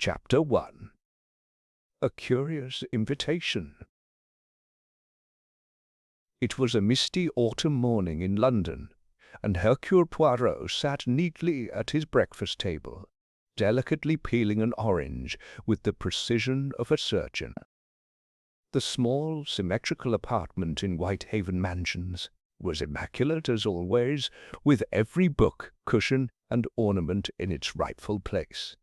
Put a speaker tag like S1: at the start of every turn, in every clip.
S1: Chapter 1. A Curious Invitation. It was a misty autumn morning in London, and Hercule Poirot sat neatly at his breakfast table, delicately peeling an orange with the precision of a surgeon. The small, symmetrical apartment in Whitehaven Mansions was immaculate as always, with every book, cushion, and ornament in its rightful place.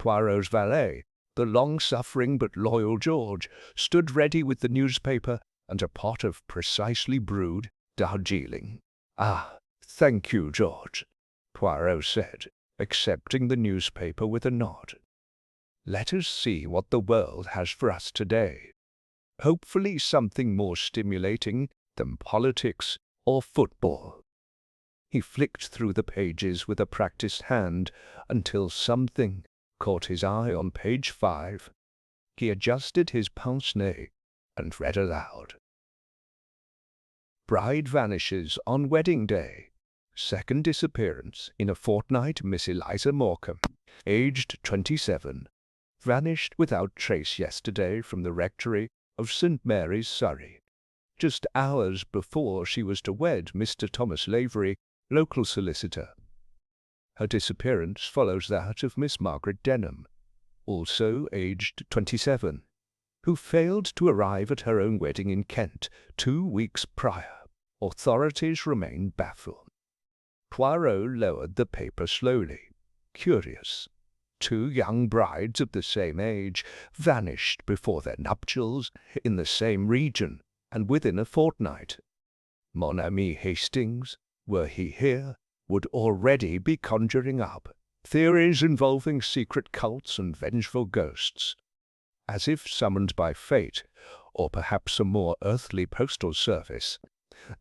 S1: Poirot's valet, the long-suffering but loyal George, stood ready with the newspaper and a pot of precisely brewed Darjeeling. "Ah, thank you, George," Poirot said, accepting the newspaper with a nod. "Let us see what the world has for us today. Hopefully something more stimulating than politics or football." He flicked through the pages with a practiced hand until something caught his eye on page 5. He adjusted his pince-nez and read aloud. "Bride vanishes on wedding day. Second disappearance in a fortnight. Miss Eliza Morecambe, aged 27, vanished without trace yesterday from the rectory of St. Mary's, Surrey, just hours before she was to wed Mr. Thomas Lavery, local solicitor. Her disappearance follows that of Miss Margaret Denham, also aged 27, who failed to arrive at her own wedding in Kent 2 weeks prior. Authorities remain baffled." Poirot lowered the paper slowly. Curious. 2 young brides of the same age vanished before their nuptials in the same region and within a fortnight. Mon ami Hastings, were he here, would already be conjuring up theories involving secret cults and vengeful ghosts. As if summoned by fate, or perhaps a more earthly postal service,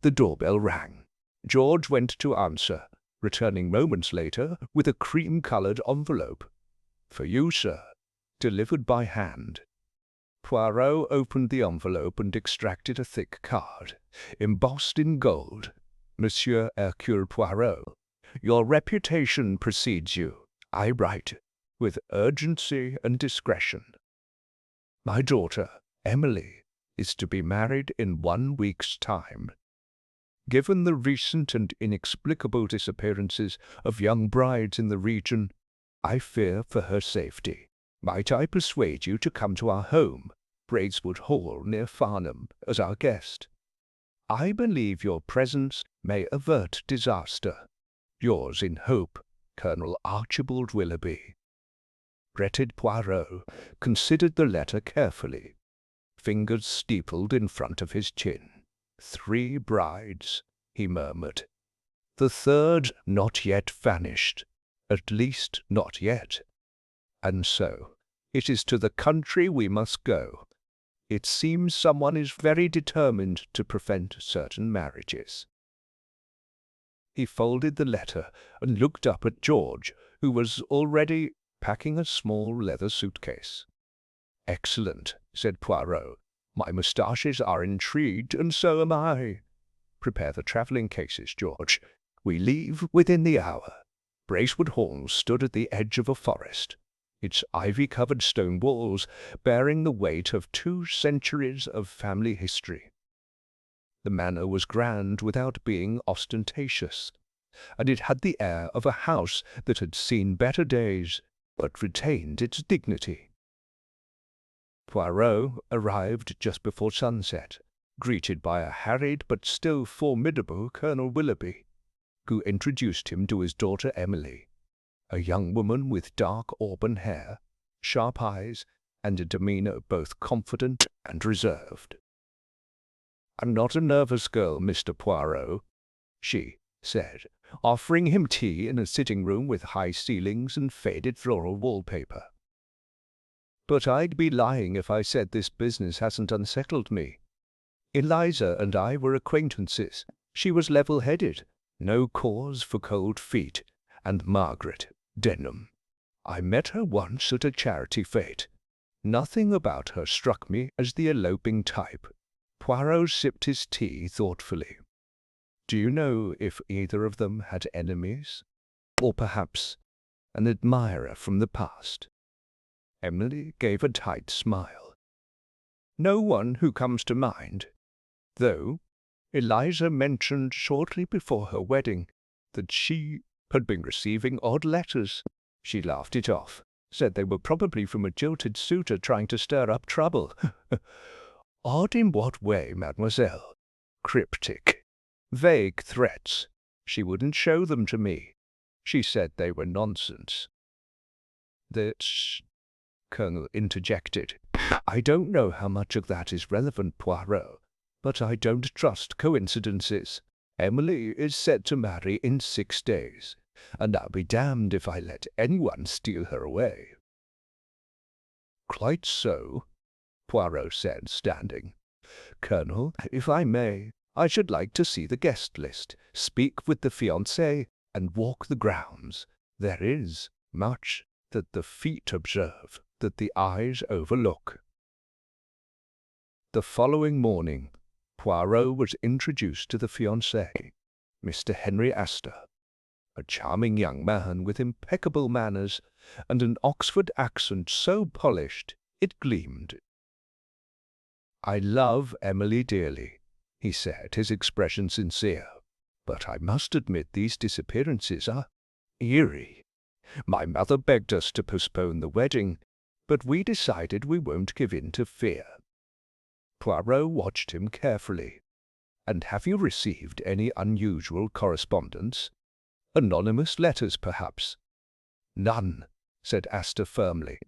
S1: the doorbell rang. George went to answer, returning moments later with a cream-coloured envelope. "For you, sir," delivered by hand. Poirot opened the envelope and extracted a thick card, embossed in gold. "Monsieur Hercule Poirot, your reputation precedes you. I write with urgency and discretion. My daughter, Emily, is to be married in 1 week's time. Given the recent and inexplicable disappearances of young brides in the region, I fear for her safety. Might I persuade you to come to our home, Braidwood Hall near Farnham, as our guest? I believe your presence may avert disaster. Yours in hope, Colonel Archibald Willoughby." Fretted Poirot considered the letter carefully, fingers steepled in front of his chin. 3 brides, he murmured. The 3rd not yet vanished, at least not yet. And so, it is to the country we must go. It seems someone is very determined to prevent certain marriages. He folded the letter and looked up at George, who was already packing a small leather suitcase. "Excellent," said Poirot. "My moustaches are intrigued, and so am I. Prepare the travelling cases, George. We leave within the hour." Braidwood Hall stood at the edge of a forest, its ivy-covered stone walls bearing the weight of 2 centuries of family history. The manor was grand without being ostentatious, and it had the air of a house that had seen better days, but retained its dignity. Poirot arrived just before sunset, greeted by a harried but still formidable Colonel Willoughby, who introduced him to his daughter Emily, a young woman with dark auburn hair, sharp eyes, and a demeanour both confident and reserved. "I'm not a nervous girl, Mr. Poirot," she said, offering him tea in a sitting-room with high ceilings and faded floral wallpaper. "But I'd be lying if I said this business hasn't unsettled me. Eliza and I were acquaintances. She was level-headed, no cause for cold feet, and Margaret Denham. I met her once at a charity fete. Nothing about her struck me as the eloping type." Poirot sipped his tea thoughtfully. "Do you know if either of them had enemies? Or perhaps an admirer from the past?" Emily gave a tight smile. No one who comes to mind, though Eliza mentioned shortly before her wedding that she had been receiving odd letters. She laughed it off, said they were probably from a jilted suitor trying to stir up trouble. Odd in what way, mademoiselle? Cryptic. Vague threats. She wouldn't show them to me. She said they were nonsense. This, Colonel interjected. I don't know how much of that is relevant, Poirot, but I don't trust coincidences. Emily is set to marry in 6 days, and I'll be damned if I let anyone steal her away. Quite so, Poirot said, standing. Colonel, if I may, I should like to see the guest list, speak with the fiancée, and walk the grounds. There is much that the feet observe, that the eyes overlook. The following morning, Poirot was introduced to the fiancé, Mr. Henry Astor, a charming young man with impeccable manners and an Oxford accent so polished it gleamed. I love Emily dearly, he said, his expression sincere, but I must admit these disappearances are eerie. My mother begged us to postpone the wedding, but we decided we won't give in to fear. Poirot watched him carefully. And have you received any unusual correspondence? Anonymous letters, perhaps? None, said Astor firmly,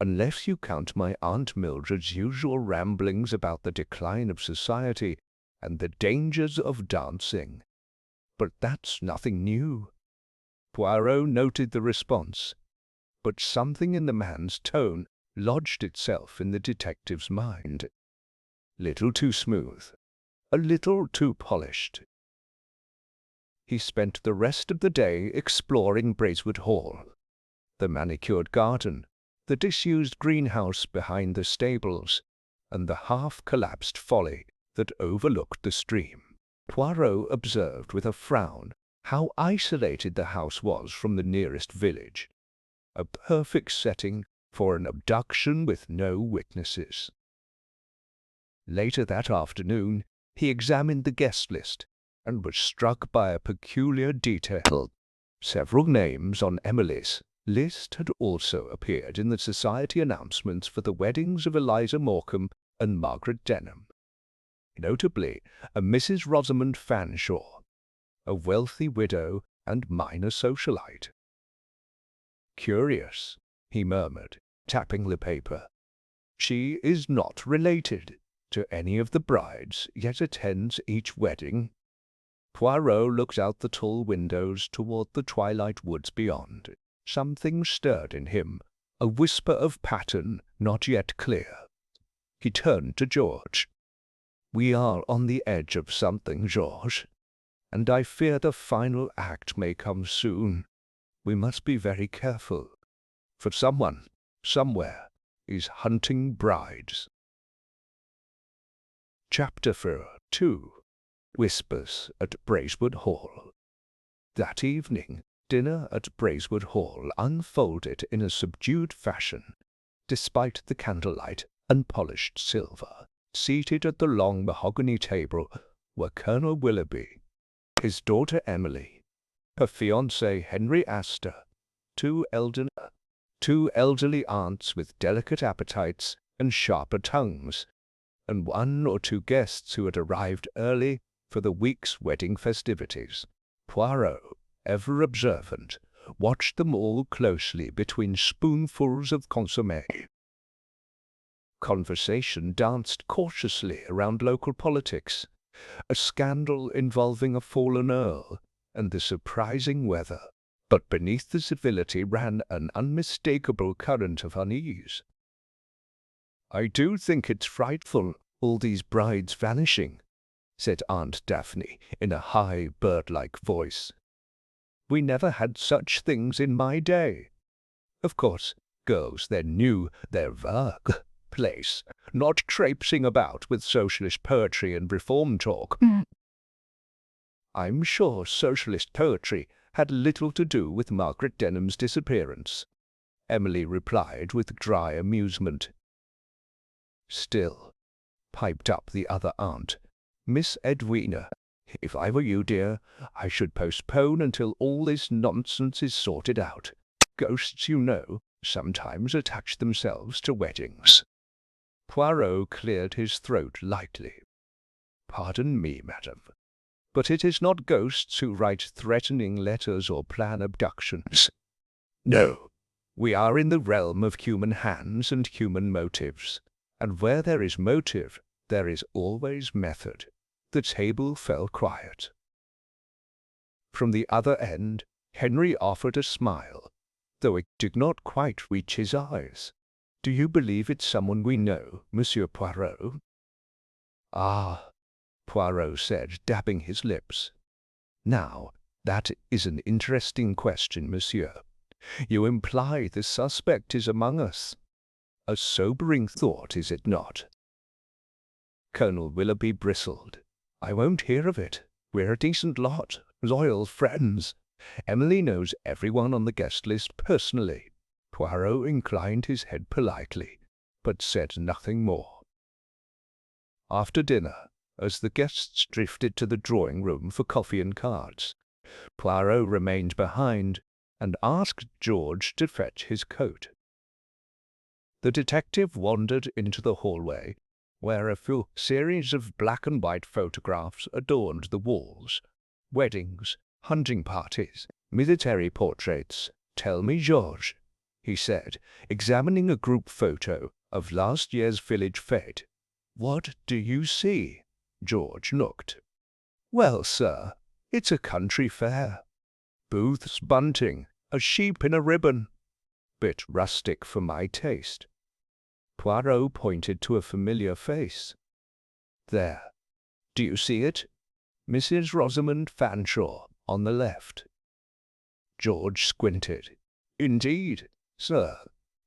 S1: unless you count my Aunt Mildred's usual ramblings about the decline of society and the dangers of dancing. But that's nothing new. Poirot noted the response, but something in the man's tone lodged itself in the detective's mind. Little too smooth, a little too polished. He spent the rest of the day exploring Bracewood Hall, the manicured garden, the disused greenhouse behind the stables, and the half-collapsed folly that overlooked the stream. Poirot observed with a frown how isolated the house was from the nearest village, a perfect setting for an abduction with no witnesses. Later that afternoon, he examined the guest list and was struck by a peculiar detail. Several names on Emily's list had also appeared in the society announcements for the weddings of Eliza Morecambe and Margaret Denham. Notably, a Mrs. Rosamond Fanshawe, a wealthy widow and minor socialite. Curious, he murmured, tapping the paper. She is not related to any of the brides, yet attends each wedding. Poirot looked out the tall windows toward the twilight woods beyond. Something stirred in him, a whisper of pattern not yet clear. He turned to George. We are on the edge of something, George, and I fear the final act may come soon. We must be very careful, for someone, somewhere, is hunting brides. Chapter 2. Whispers at Bracewood Hall. That evening, dinner at Bracewood Hall unfolded in a subdued fashion, despite the candlelight and polished silver. Seated at the long mahogany table were Colonel Willoughby, his daughter Emily, her fiancé Henry Astor, two elderly aunts with delicate appetites and sharper tongues, and one or two guests who had arrived early for the week's wedding festivities. Poirot, ever observant, watched them all closely between spoonfuls of consommé. Conversation danced cautiously around local politics, a scandal involving a fallen earl, and the surprising weather. But beneath the civility ran an unmistakable current of unease. I do think it's frightful, all these brides vanishing, said Aunt Daphne in a high, bird-like voice. We never had such things in my day. Of course, girls then knew their place, not traipsing about with socialist poetry and reform talk. I'm sure socialist poetry had little to do with Margaret Denham's disappearance, Emily replied with dry amusement. Still, piped up the other aunt, Miss Edwina, if I were you, dear, I should postpone until all this nonsense is sorted out. Ghosts, you know, sometimes attach themselves to weddings. Poirot cleared his throat lightly. Pardon me, madam, but it is not ghosts who write threatening letters or plan abductions. No, we are in the realm of human hands and human motives, and where there is motive, there is always method. The table fell quiet. From the other end, Henry offered a smile, though it did not quite reach his eyes. Do you believe it's someone we know, Monsieur Poirot? Ah, Poirot said, dabbing his lips. Now, that is an interesting question, monsieur. You imply the suspect is among us. A sobering thought, is it not? Colonel Willoughby bristled. I won't hear of it. We're a decent lot, loyal friends. Emily knows everyone on the guest list personally. Poirot inclined his head politely, but said nothing more. After dinner, as the guests drifted to the drawing-room for coffee and cards, Poirot remained behind and asked George to fetch his coat. The detective wandered into the hallway, where a full series of black-and-white photographs adorned the walls. Weddings, hunting parties, military portraits. Tell me, George, he said, examining a group photo of last year's village fete. What do you see? George looked. Well, sir, it's a country fair. Booths, bunting, a sheep in a ribbon. Bit rustic for my taste. Poirot pointed to a familiar face. There. Do you see it? Mrs. Rosamond Fanshawe, on the left. George squinted. Indeed, sir.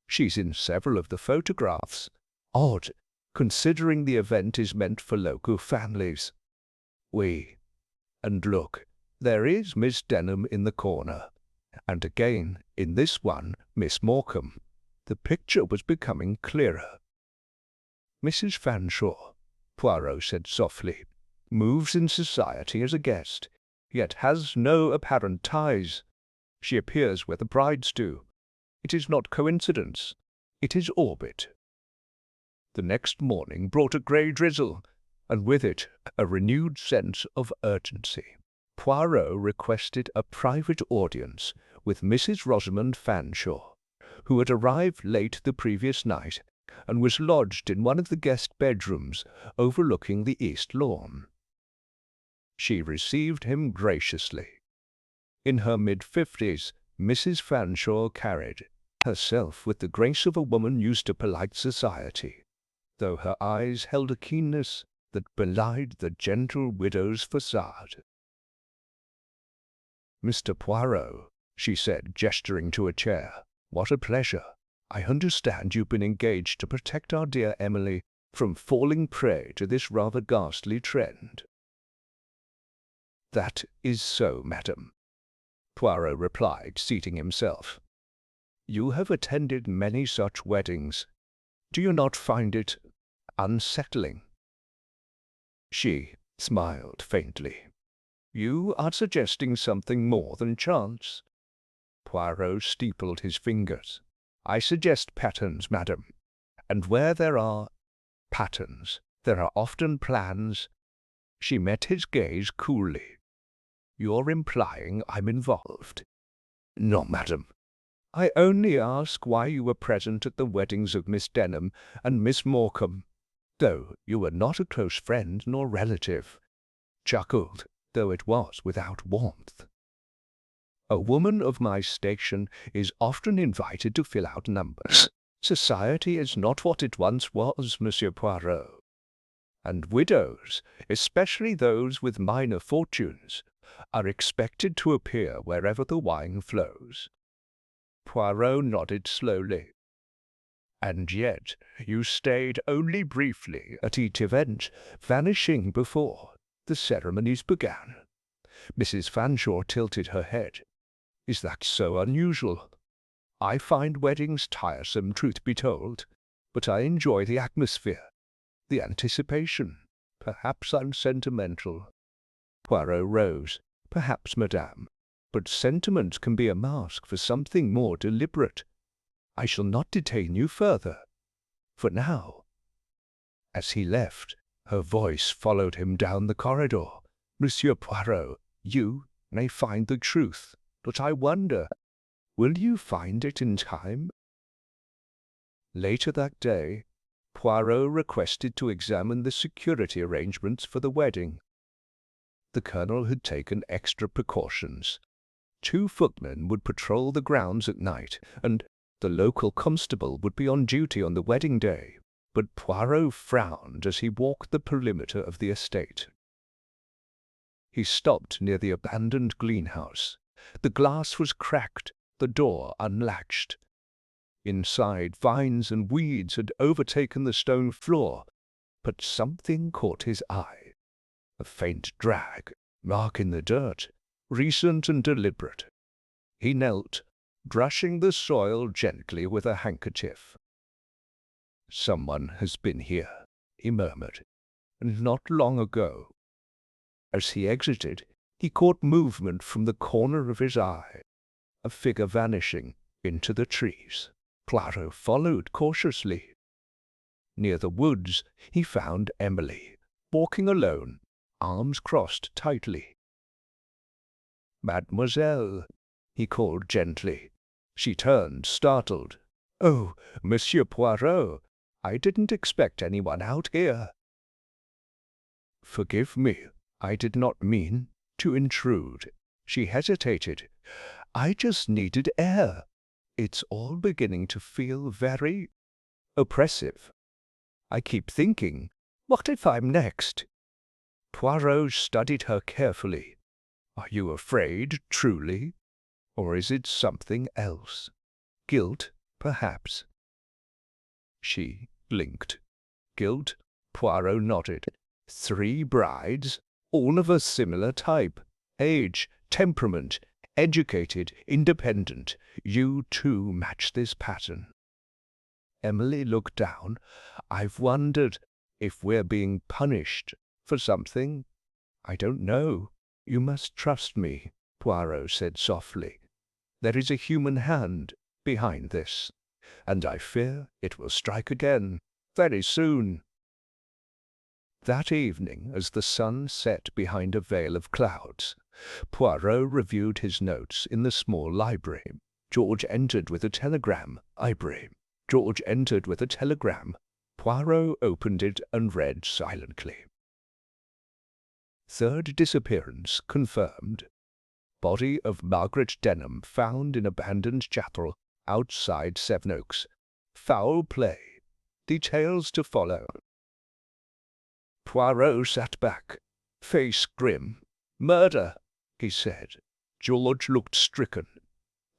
S1: She's in several of the photographs. Odd, considering the event is meant for local families. And look, there is Miss Denham in the corner. And again, in this one, Miss Morecambe. The picture was becoming clearer. Mrs. Fanshawe, Poirot said softly, moves in society as a guest, yet has no apparent ties. She appears where the brides do. It is not coincidence. It is orbit. The next morning brought a grey drizzle, and with it a renewed sense of urgency. Poirot requested a private audience with Mrs. Rosamond Fanshawe, who had arrived late the previous night and was lodged in one of the guest bedrooms overlooking the east lawn. She received him graciously. In her mid-50s, Mrs. Fanshawe carried herself with the grace of a woman used to polite society, though her eyes held a keenness that belied the gentle widow's facade. Mr. Poirot, she said, gesturing to a chair, what a pleasure. I understand you've been engaged to protect our dear Emily from falling prey to this rather ghastly trend. That is so, madam, Poirot replied, seating himself. You have attended many such weddings. Do you not find it unsettling? She smiled faintly. You are suggesting something more than chance. Poirot steepled his fingers. I suggest patterns, madam. And where there are patterns, there are often plans. She met his gaze coolly. You're implying I'm involved. No, madam. I only ask why you were present at the weddings of Miss Denham and Miss Morecambe, though you were not a close friend nor relative. Chuckled, though it was without warmth. A woman of my station is often invited to fill out numbers. Society is not what it once was, Monsieur Poirot. And widows, especially those with minor fortunes, are expected to appear wherever the wine flows. Poirot nodded slowly. And yet you stayed only briefly at each event, vanishing before the ceremonies began. Mrs. Fanshawe tilted her head. Is that so unusual? I find weddings tiresome, truth be told, but I enjoy the atmosphere, the anticipation. Perhaps I'm sentimental. Poirot rose. Perhaps, madame, but sentiment can be a mask for something more deliberate. I shall not detain you further. For now. As he left, her voice followed him down the corridor. Monsieur Poirot, you may find the truth, but I wonder, will you find it in time? Later that day, Poirot requested to examine the security arrangements for the wedding. The colonel had taken extra precautions. 2 footmen would patrol the grounds at night, and the local constable would be on duty on the wedding day. But Poirot frowned as he walked the perimeter of the estate. He stopped near the abandoned greenhouse. The glass was cracked, the door unlatched. Inside, vines and weeds had overtaken the stone floor, but something caught his eye. A faint drag, mark in the dirt, recent and deliberate. He knelt, brushing the soil gently with a handkerchief. "Someone has been here," he murmured, "and not long ago." As he exited, he caught movement from the corner of his eye, a figure vanishing into the trees. Poirot followed cautiously. Near the woods, he found Emily, walking alone, arms crossed tightly. "Mademoiselle," he called gently. She turned, startled. "Oh, Monsieur Poirot, I didn't expect anyone out here." "Forgive me, I did not mean to intrude." She hesitated. "I just needed air. It's all beginning to feel very oppressive. I keep thinking, what if I'm next?" Poirot studied her carefully. "Are you afraid, truly? Or is it something else? Guilt, perhaps?" She blinked. "Guilt?" Poirot nodded. 3 brides, all of a similar type. Age, temperament, educated, independent. You, too, match this pattern." Emily looked down. "I've wondered if we're being punished for something. I don't know. You must trust me," Poirot said softly. "There is a human hand behind this, and I fear it will strike again very soon." That evening, as the sun set behind a veil of clouds, Poirot reviewed his notes in the small library. George entered with a telegram. George entered with a telegram. Poirot opened it and read silently. 3rd disappearance confirmed. Body of Margaret Denham found in abandoned chapel outside Sevenoaks. Foul play. Details to follow. Poirot sat back, face grim. "Murder," he said. George looked stricken.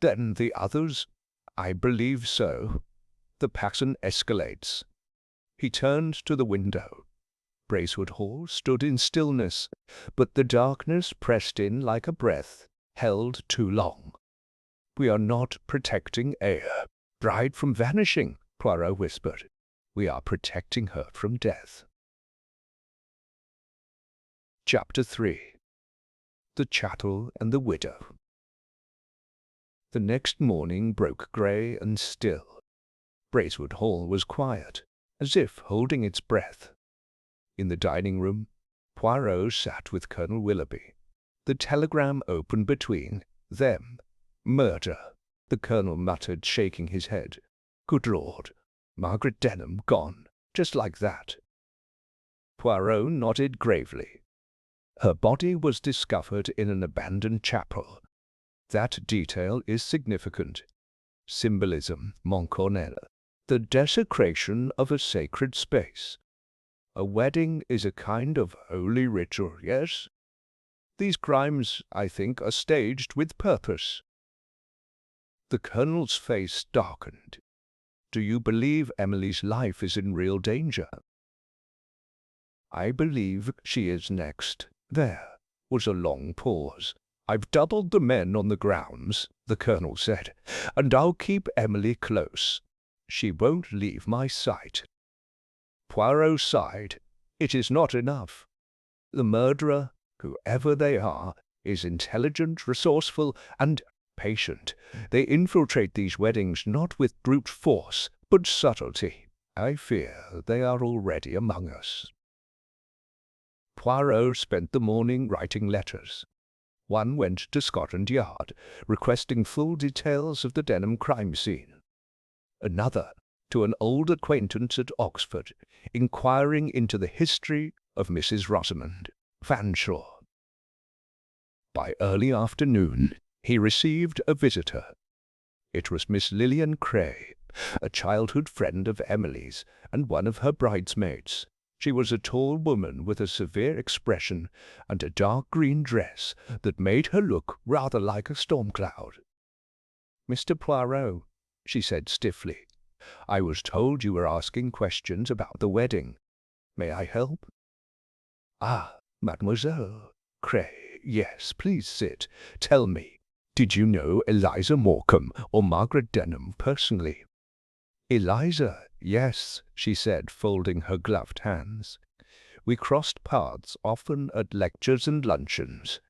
S1: "Then the others?" "I believe so. The pattern escalates." He turned to the window. Bracewood Hall stood in stillness, but the darkness pressed in like a breath, held too long. "We are not protecting Aya, bride from vanishing," Poirot whispered. "We are protecting her from death." Chapter 3. The Chattel and the Widow. The next morning broke grey and still. Bracewood Hall was quiet, as if holding its breath. In the dining room, Poirot sat with Colonel Willoughby. The telegram opened between them. "Murder," the Colonel muttered, shaking his head. "Good Lord, Margaret Denham gone, just like that." Poirot nodded gravely. "Her body was discovered in an abandoned chapel. That detail is significant. Symbolism, mon colonel. The desecration of a sacred space. A wedding is a kind of holy ritual, yes? These crimes, I think, are staged with purpose." The Colonel's face darkened. "Do you believe Emily's life is in real danger?" "I believe she is next." There was a long pause. "I've doubled the men on the grounds," the colonel said, "and I'll keep Emily close. She won't leave my sight." Poirot sighed. "It is not enough. The murderer, whoever they are, is intelligent, resourceful, and patient. They infiltrate these weddings not with brute force, but subtlety. I fear they are already among us." Poirot spent the morning writing letters. One went to Scotland Yard, requesting full details of the Denham crime scene. Another to an old acquaintance at Oxford, inquiring into the history of Mrs. Rosamond Fanshawe. By early afternoon he received a visitor. It was Miss Lillian Cray, a childhood friend of Emily's and one of her bridesmaids. She was a tall woman with a severe expression and a dark green dress that made her look rather like a storm cloud. "Mr. Poirot," she said stiffly, "I was told you were asking questions about the wedding. May I help?" "Ah, Mademoiselle Cray, yes, please sit. Tell me, did you know Eliza Morecambe or Margaret Denham personally?" "Eliza, yes," she said, folding her gloved hands. "We crossed paths often at lectures and luncheons.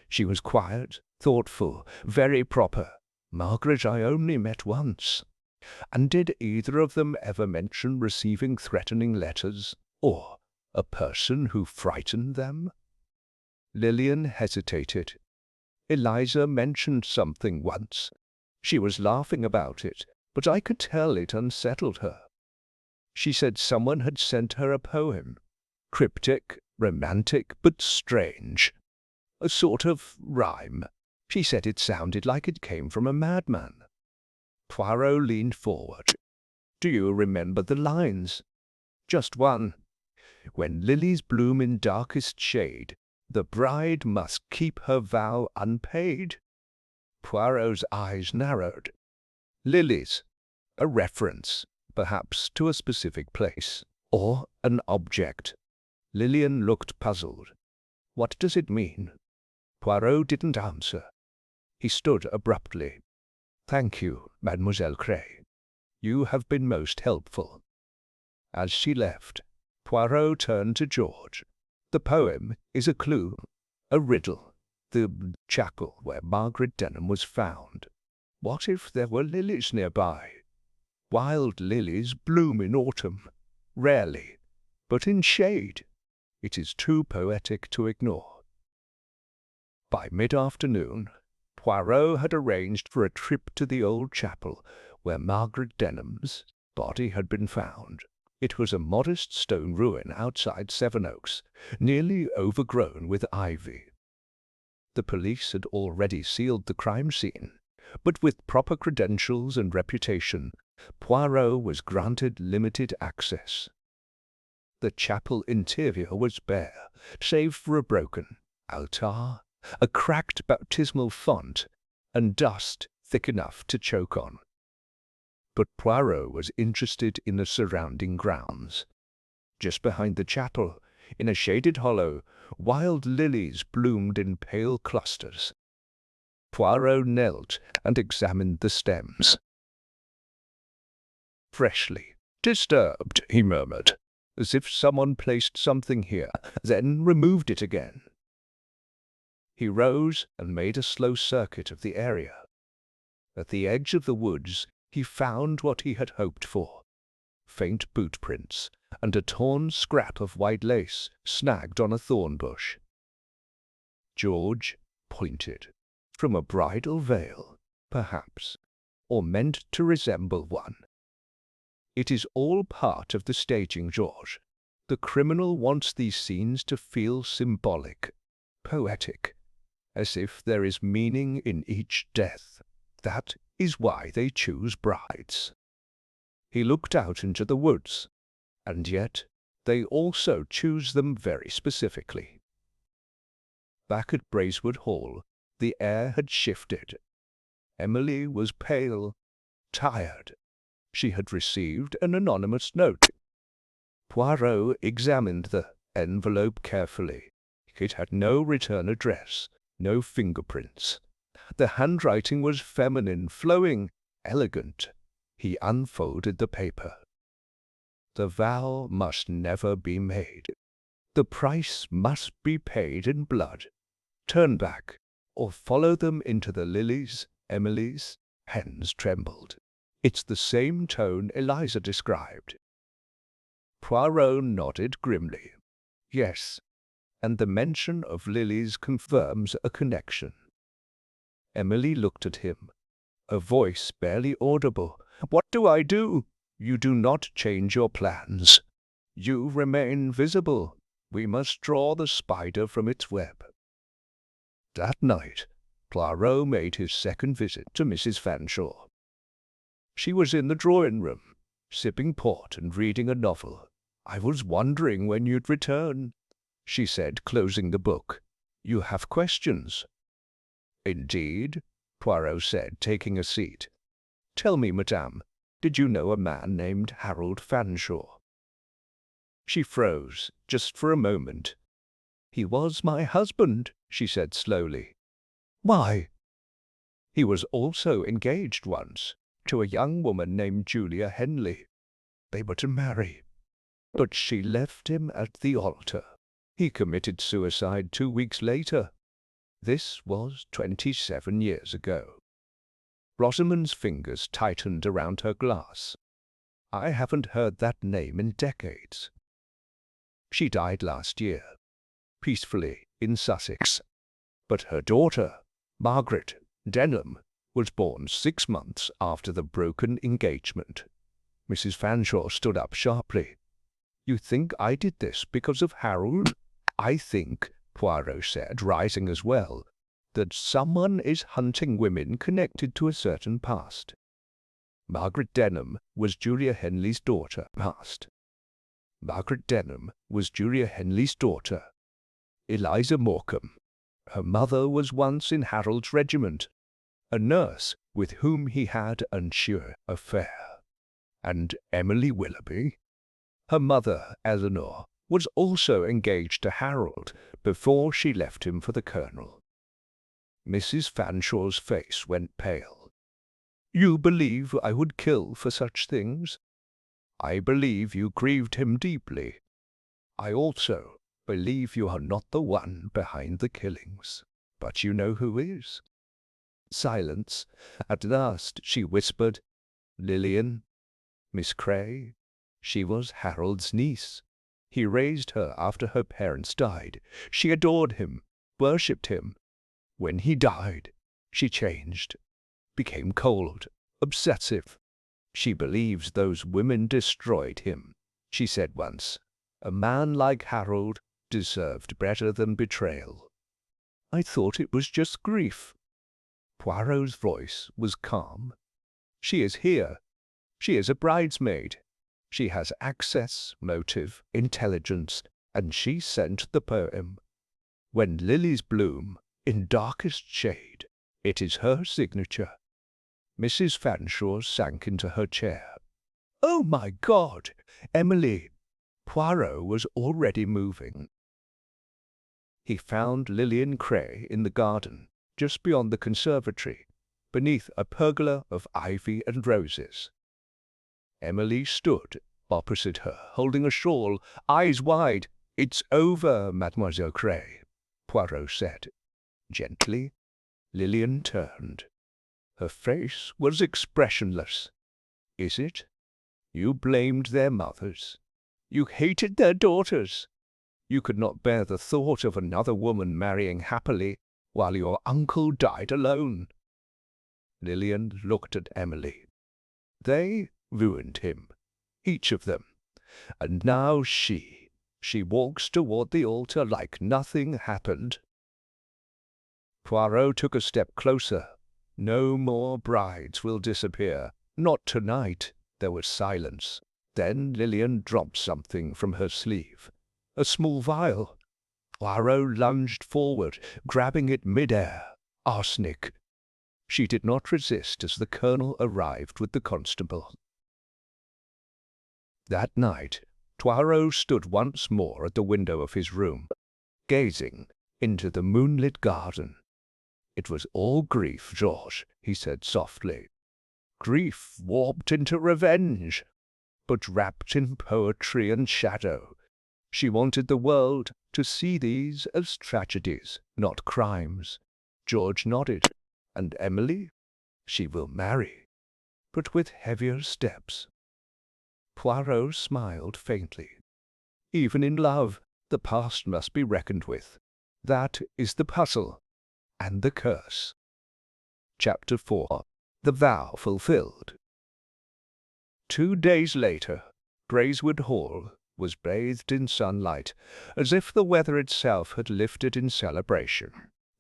S1: She was quiet, thoughtful, very proper. Margaret I only met once." "And did either of them ever mention receiving threatening letters, or a person who frightened them?" Lillian hesitated. "Eliza mentioned something once. She was laughing about it, but I could tell it unsettled her. She said someone had sent her a poem, cryptic, romantic, but strange. A sort of rhyme. She said it sounded like it came from a madman." Poirot leaned forward. "Do you remember the lines?" "Just one. 'When lilies bloom in darkest shade, the bride must keep her vow unpaid.'" Poirot's eyes narrowed. "Lilies. A reference, perhaps, to a specific place, or an object." Lillian looked puzzled. "What does it mean?" Poirot didn't answer. He stood abruptly. "Thank you, Mademoiselle Cray. You have been most helpful." As she left, Poirot turned to George. "The poem is a clue, a riddle. The chapel where Margaret Denham was found. What if there were lilies nearby? Wild lilies bloom in autumn, rarely, but in shade. It is too poetic to ignore." By mid-afternoon, Poirot had arranged for a trip to the old chapel where Margaret Denham's body had been found. It was a modest stone ruin outside Sevenoaks, nearly overgrown with ivy. The police had already sealed the crime scene, but with proper credentials and reputation, Poirot was granted limited access. The chapel interior was bare, save for a broken altar, a cracked baptismal font, and dust thick enough to choke on. But Poirot was interested in the surrounding grounds. Just behind the chapel, in a shaded hollow, wild lilies bloomed in pale clusters. Poirot knelt and examined the stems. "Freshly disturbed," he murmured, "as if someone placed something here, then removed it again." He rose and made a slow circuit of the area. At the edge of the woods he found what he had hoped for: faint boot prints and a torn scrap of white lace snagged on a thorn bush. George pointed. From a bridal veil, perhaps, or meant to resemble one. "It is all part of the staging, George. The criminal wants these scenes to feel symbolic, poetic, as if there is meaning in each death. That is why they choose brides." He looked out into the woods, and yet they also choose them very specifically. Back at Bracewood Hall, the air had shifted. Emily was pale, tired. She had received an anonymous note. Poirot examined the envelope carefully. It had no return address, No fingerprints. The handwriting was feminine, flowing, elegant. He unfolded the paper. The vow must never be made. The price must be paid in blood. Turn back, or follow them into the lilies. Emily's hands trembled. It's the same tone Eliza described. Poirot nodded grimly. Yes, and the mention of lilies confirms a connection. Emily looked at him, a voice barely audible. What do I do? You do not change your plans. You remain visible. We must draw the spider from its web. That night, Poirot made his second visit to Mrs. Fanshawe. She was in the drawing-room, sipping port and reading a novel. I was wondering when you'd return, she said, closing the book. You have questions? Indeed, Poirot said, taking a seat. Tell me, madame, did you know a man named Harold Fanshawe? She froze, just for a moment. He was my husband, she said slowly. Why? He was also engaged once to a young woman named Julia Henley. They were to marry, but she left him at the altar. He committed suicide 2 weeks later. This was 27 years ago. Rosamond's fingers tightened around her glass. I haven't heard that name in decades. She died last year, peacefully, in Sussex. But her daughter, Margaret Denham, was born 6 months after the broken engagement. Mrs. Fanshawe stood up sharply. You think I did this because of Harold? I think, Poirot said, rising as well, that someone is hunting women connected to a certain past. Margaret Denham was Julia Henley's daughter. Margaret Denham was Julia Henley's daughter, Eliza Morecambe. Her mother was once in Harold's regiment, a nurse with whom he had an affair. And Emily Willoughby? Her mother, Eleanor, was also engaged to Harold before she left him for the colonel. Mrs. Fanshawe's face went pale. You believe I would kill for such things? I believe you grieved him deeply. I also believe you are not the one behind the killings. But you know who is? Silence. At last she whispered, Lillian, Miss Cray. She was Harold's niece. He raised her after her parents died. She adored him, worshipped him. When he died, she changed, became cold, obsessive. She believes those women destroyed him. She said once, a man like Harold deserved better than betrayal. I thought it was just grief. Poirot's voice was calm. She is here. She is a bridesmaid. She has access, motive, intelligence, and she sent the poem. When lilies bloom, in darkest shade, it is her signature. Mrs. Fanshawe sank into her chair. Oh, my God! Emily! Poirot was already moving. He found Lillian Cray in the garden, just beyond the conservatory, beneath a pergola of ivy and roses. Emily stood opposite her, holding a shawl, eyes wide. It's over, Mademoiselle Cray, Poirot said. Gently, Lillian turned. Her face was expressionless. Is it? You blamed their mothers. You hated their daughters. You could not bear the thought of another woman marrying happily while your uncle died alone. Lillian looked at Emily. They ruined him, each of them. And now she walks toward the altar like nothing happened. Poirot took a step closer. No more brides will disappear. Not tonight. There was silence. Then Lillian dropped something from her sleeve. A small vial. Poirot lunged forward, grabbing it mid-air. Arsenic. She did not resist as the colonel arrived with the constable. That night, Poirot stood once more at the window of his room, gazing into the moonlit garden. It was all grief, George, he said softly. Grief warped into revenge, but wrapped in poetry and shadow. She wanted the world to see these as tragedies, not crimes. George nodded. And Emily? She will marry, but with heavier steps. Poirot smiled faintly. Even in love, the past must be reckoned with. That is the puzzle and the curse. Chapter 4. The Vow Fulfilled. 2 days later, Braeswood Hall was bathed in sunlight, as if the weather itself had lifted in celebration.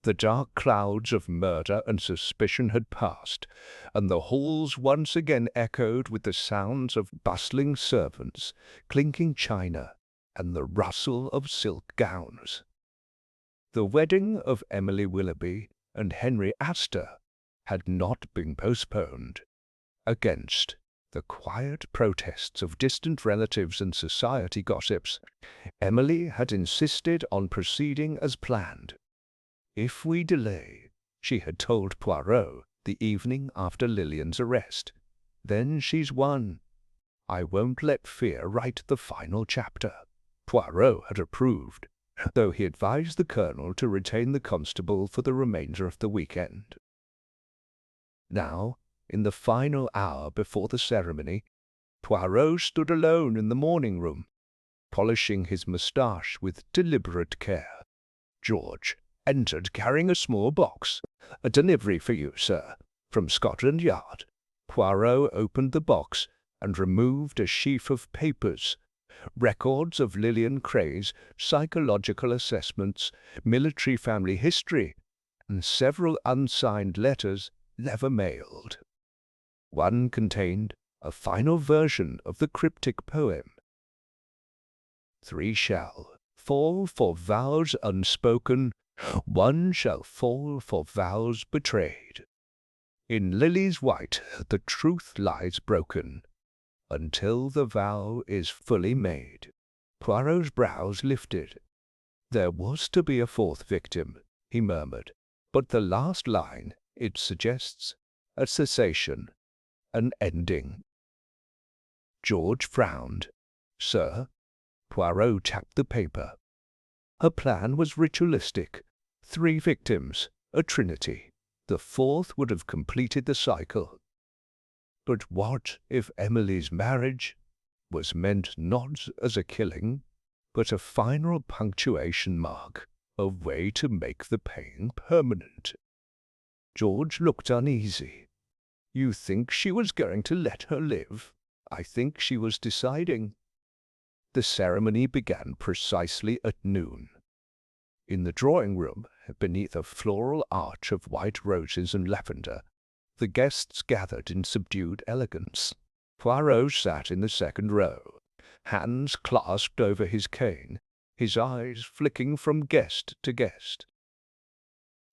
S1: The dark clouds of murder and suspicion had passed, and the halls once again echoed with the sounds of bustling servants, clinking china, and the rustle of silk gowns. The wedding of Emily Willoughby and Henry Astor had not been postponed. Against the quiet protests of distant relatives and society gossips, Emily had insisted on proceeding as planned. If we delay, she had told Poirot the evening after Lillian's arrest, then she's won. I won't let fear write the final chapter. Poirot had approved, though he advised the colonel to retain the constable for the remainder of the weekend. Now, in the final hour before the ceremony, Poirot stood alone in the morning room, polishing his moustache with deliberate care. George entered carrying a small box. A delivery for you, sir, from Scotland Yard. Poirot opened the box and removed a sheaf of papers, records of Lillian Cray's psychological assessments, military family history, and several unsigned letters never mailed. One contained a final version of the cryptic poem. 3 shall fall for vows unspoken, 1 shall fall for vows betrayed. In lilies white the truth lies broken, until the vow is fully made. Poirot's brows lifted. There was to be a 4th victim, he murmured, but the last line, it suggests a cessation, an ending. George frowned. Sir? Poirot tapped the paper. Her plan was ritualistic. 3 victims, a trinity. The 4th would have completed the cycle. But what if Emily's marriage was meant not as a killing, but a final punctuation mark, a way to make the pain permanent? George looked uneasy. You think she was going to let her live? I think she was deciding. The ceremony began precisely at noon. In the drawing-room, beneath a floral arch of white roses and lavender, the guests gathered in subdued elegance. Poirot sat in the 2nd row, hands clasped over his cane, his eyes flicking from guest to guest.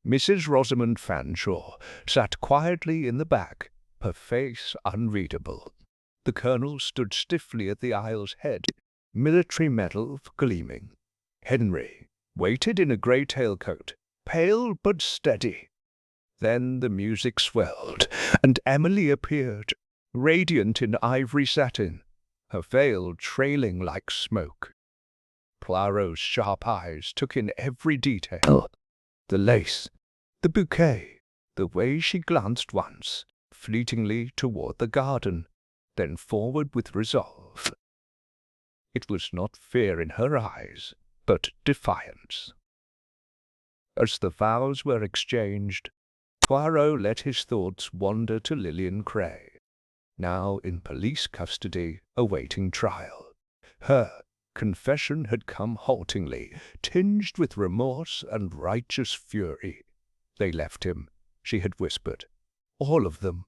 S1: Mrs. Rosamond Fanshawe sat quietly in the back, her face unreadable. The colonel stood stiffly at the aisle's head, military medal gleaming. Henry waited in a grey tailcoat, pale but steady. Then the music swelled, and Emily appeared, radiant in ivory satin, her veil trailing like smoke. Poirot's sharp eyes took in every detail. The lace, the bouquet, the way she glanced once, fleetingly toward the garden, then forward with resolve. It was not fear in her eyes, but defiance. As the vows were exchanged, Poirot let his thoughts wander to Lillian Cray, now in police custody, awaiting trial. Her confession had come haltingly, tinged with remorse and righteous fury. They left him, she had whispered. All of them.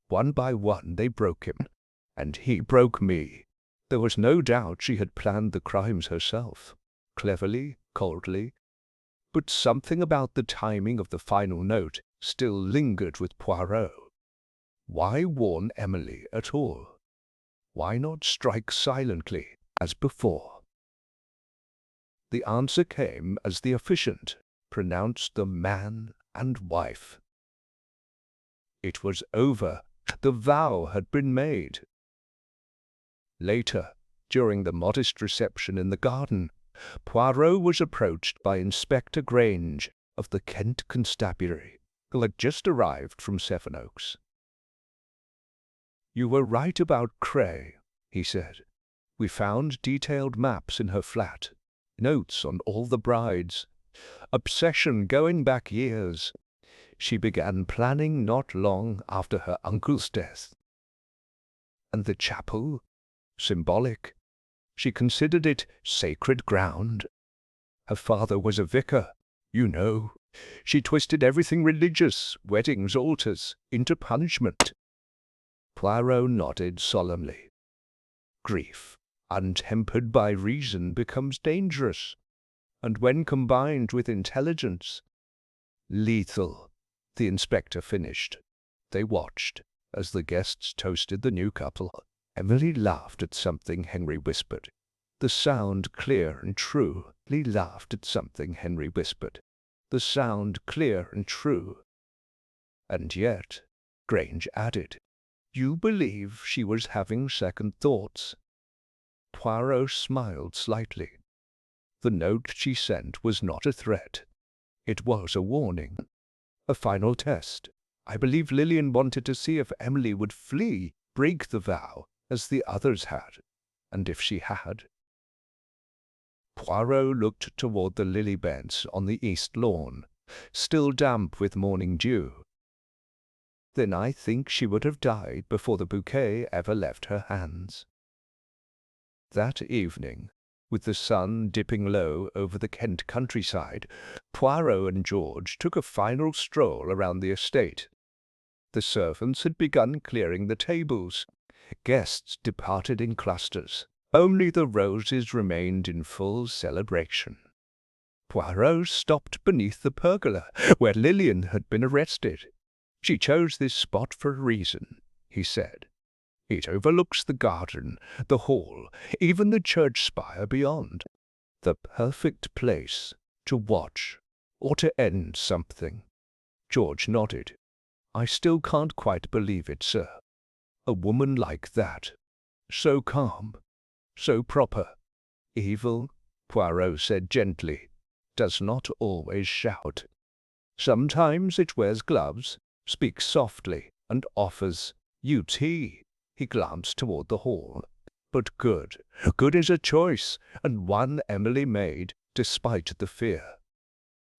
S1: One by one they broke him, and he broke me. There was no doubt she had planned the crimes herself, cleverly, coldly, but something about the timing of the final note still lingered with Poirot. Why warn Emily at all? Why not strike silently, as before? The answer came as the officiant pronounced the man and wife. It was over. The vow had been made. Later, during the modest reception in the garden, Poirot was approached by Inspector Grange of the Kent Constabulary, who had just arrived from Sevenoaks. "You were right about Cray," he said. "We found detailed maps in her flat, notes on all the brides. Obsession going back years. She began planning not long after her uncle's death. And the chapel? Symbolic. She considered it sacred ground. Her father was a vicar, you know. She twisted everything religious, weddings, altars, into punishment." Poirot nodded solemnly. "Grief, untempered by reason, becomes dangerous, and when combined with intelligence, lethal," the inspector finished. They watched as the guests toasted the new couple. Emily laughed at something Henry whispered. The sound clear and true. Lee laughed at something Henry whispered. The sound clear and true. "And yet," Grange added, "you believe she was having second thoughts?" Poirot smiled slightly. The note she sent was not a threat. It was a warning, a final test. "I believe Lillian wanted to see if Emily would flee, break the vow, as the others had, and if she had." Poirot looked toward the lily beds on the east lawn, still damp with morning dew. "Then I think she would have died before the bouquet ever left her hands." That evening, with the sun dipping low over the Kent countryside, Poirot and George took a final stroll around the estate. The servants had begun clearing the tables. Guests departed in clusters. Only the roses remained in full celebration. Poirot stopped beneath the pergola, where Lillian had been arrested. "She chose this spot for a reason," he said. "It overlooks the garden, the hall, even the church spire beyond. The perfect place to watch or to end something." George nodded. "I still can't quite believe it, sir. A woman like that, so calm, so proper." "Evil," Poirot said gently, "does not always shout. Sometimes it wears gloves, speaks softly, and offers you tea." He glanced toward the hall. "But good is a choice, and one Emily made, despite the fear.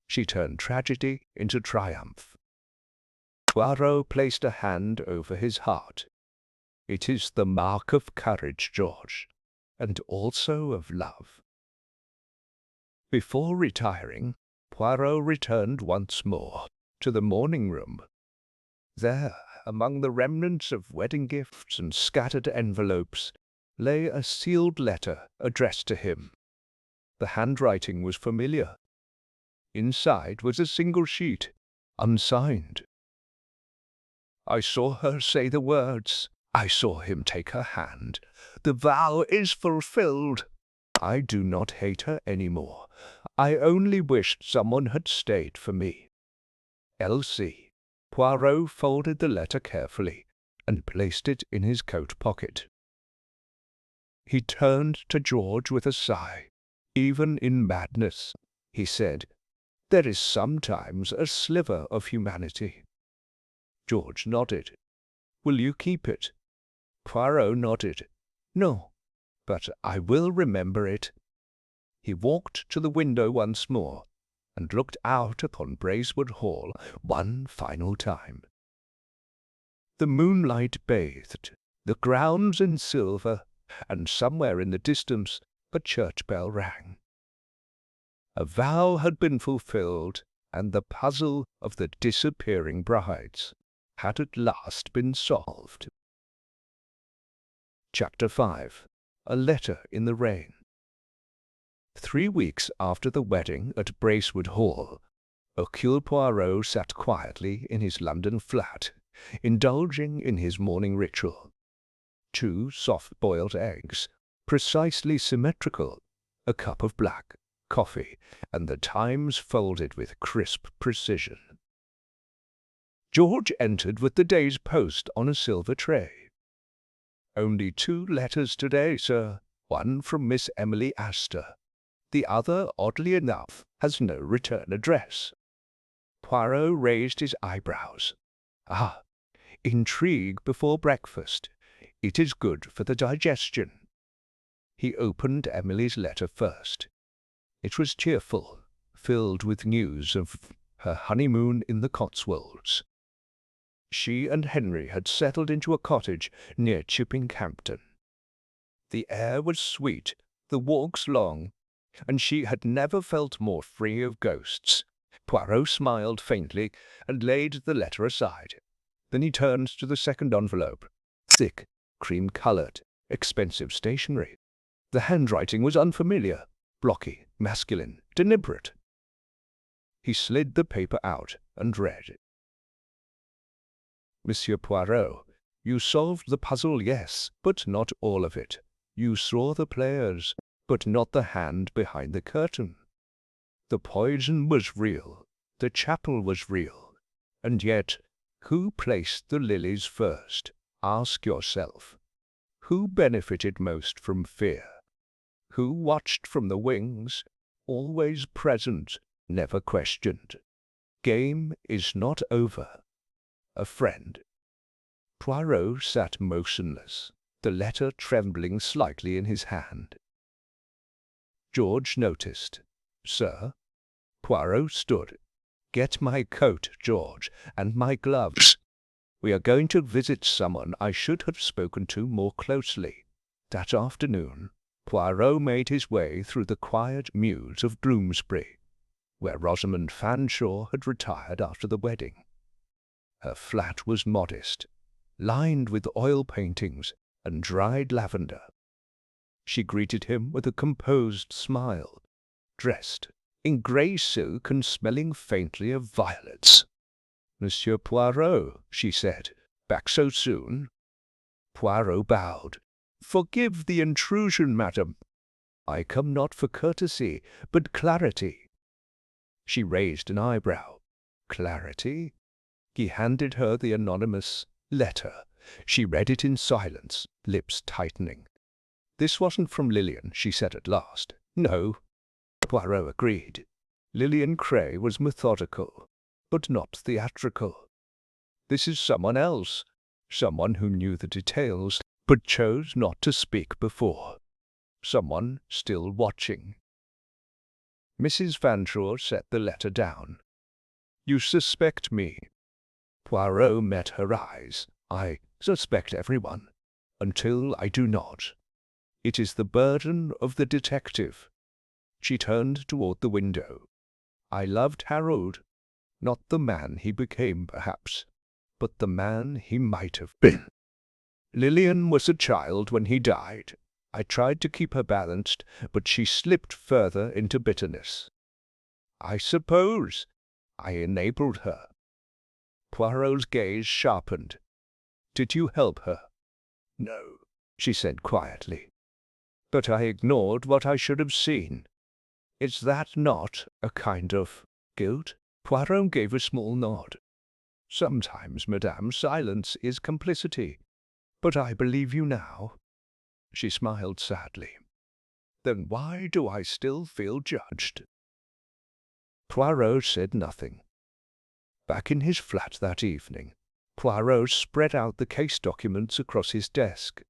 S1: She turned tragedy into triumph." Poirot placed a hand over his heart. "It is the mark of courage, George, and also of love." Before retiring, Poirot returned once more to the morning room. There, among the remnants of wedding gifts and scattered envelopes, lay a sealed letter addressed to him. The handwriting was familiar. Inside was a single sheet, unsigned. "I saw her say the words. I saw him take her hand. The vow is fulfilled. I do not hate her any more. I only wished someone had stayed for me. Elsie." Poirot folded the letter carefully and placed it in his coat pocket. He turned to George with a sigh. "Even in madness," he said, "there is sometimes a sliver of humanity." George nodded. "Will you keep it?" Poirot nodded. "No, but I will remember it." He walked to the window once more and looked out upon Bracewood Hall one final time. The moonlight bathed the grounds in silver, and somewhere in the distance a church bell rang. A vow had been fulfilled, and the puzzle of the disappearing brides had at last been solved. Chapter 5. A Letter in the Rain. 3 weeks after the wedding at Bracewood Hall, Hercule Poirot sat quietly in his London flat, indulging in his morning ritual. 2 soft-boiled eggs, precisely symmetrical, a cup of black coffee, and the Times folded with crisp precision. George entered with the day's post on a silver tray. "Only 2 letters today, sir. One from Miss Emily Astor. The other, oddly enough, has no return address." Poirot raised his eyebrows. "Ah, intrigue before breakfast. It is good for the digestion." He opened Emily's letter first. It was cheerful, filled with news of her honeymoon in the Cotswolds. She and Henry had settled into a cottage near Chippinghampton. The air was sweet, the walks long, and she had never felt more free of ghosts. Poirot smiled faintly and laid the letter aside. Then he turned to the second envelope. Thick, cream-coloured, expensive stationery. The handwriting was unfamiliar, blocky, masculine, deliberate. He slid the paper out and read. "Monsieur Poirot, you solved the puzzle, yes, but not all of it. You saw the players, but not the hand behind the curtain. The poison was real, the chapel was real, and yet, who placed the lilies first? Ask yourself. Who benefited most from fear? Who watched from the wings, always present, never questioned? Game is not over. A friend." Poirot sat motionless, the letter trembling slightly in his hand. George noticed. "Sir?" Poirot stood. "Get my coat, George, and my gloves. We are going to visit someone I should have spoken to more closely." That afternoon, Poirot made his way through the quiet mews of Bloomsbury, where Rosamond Fanshawe had retired after the wedding. Her flat was modest, lined with oil paintings and dried lavender. She greeted him with a composed smile, dressed in grey silk and smelling faintly of violets. "Monsieur Poirot," she said, "back so soon?" Poirot bowed. "Forgive the intrusion, madam. I come not for courtesy, but clarity." She raised an eyebrow. "Clarity?" He handed her the anonymous letter. She read it in silence, lips tightening. "This wasn't from Lillian," she said at last. "No." Poirot agreed. Lillian Cray was methodical, but not theatrical. "This is someone else, someone who knew the details, but chose not to speak before. Someone still watching." Mrs. Fanshawe set the letter down. "You suspect me?" Poirot met her eyes. "I suspect everyone, until I do not. It is the burden of the detective." She turned toward the window. "I loved Harold, not the man he became, perhaps, but the man he might have been. Lillian was a child when he died. I tried to keep her balanced, but she slipped further into bitterness. I suppose I enabled her." Poirot's gaze sharpened. "Did you help her?" "No," she said quietly. "But I ignored what I should have seen. Is that not a kind of guilt?" Poirot gave a small nod. "Sometimes, madame, silence is complicity. But I believe you now." She smiled sadly. "Then why do I still feel judged?" Poirot said nothing. Back in his flat that evening, Poirot spread out the case documents across his desk.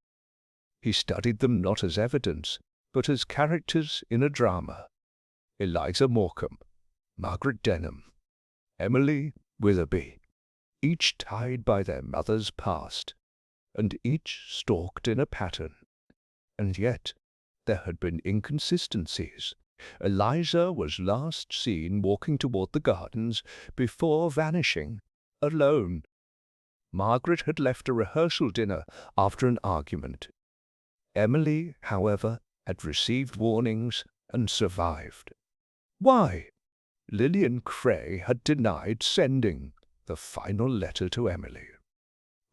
S1: He studied them not as evidence, but as characters in a drama. Eliza Morecambe, Margaret Denham, Emily Willoughby, each tied by their mother's past, and each stalked in a pattern. And yet there had been inconsistencies. Eliza was last seen walking toward the gardens before vanishing, alone. Margaret had left a rehearsal dinner after an argument. Emily, however, had received warnings and survived. Why? Lillian Cray had denied sending the final letter to Emily.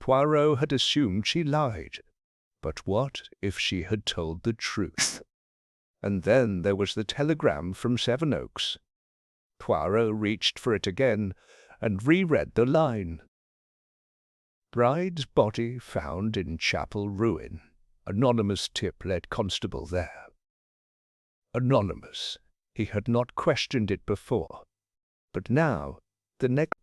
S1: Poirot had assumed she lied. But what if she had told the truth? And then there was the telegram from Sevenoaks. Poirot reached for it again and reread the line. Bride's body found in chapel ruin. Anonymous tip led constable there. Anonymous. He had not questioned it before. But now, the next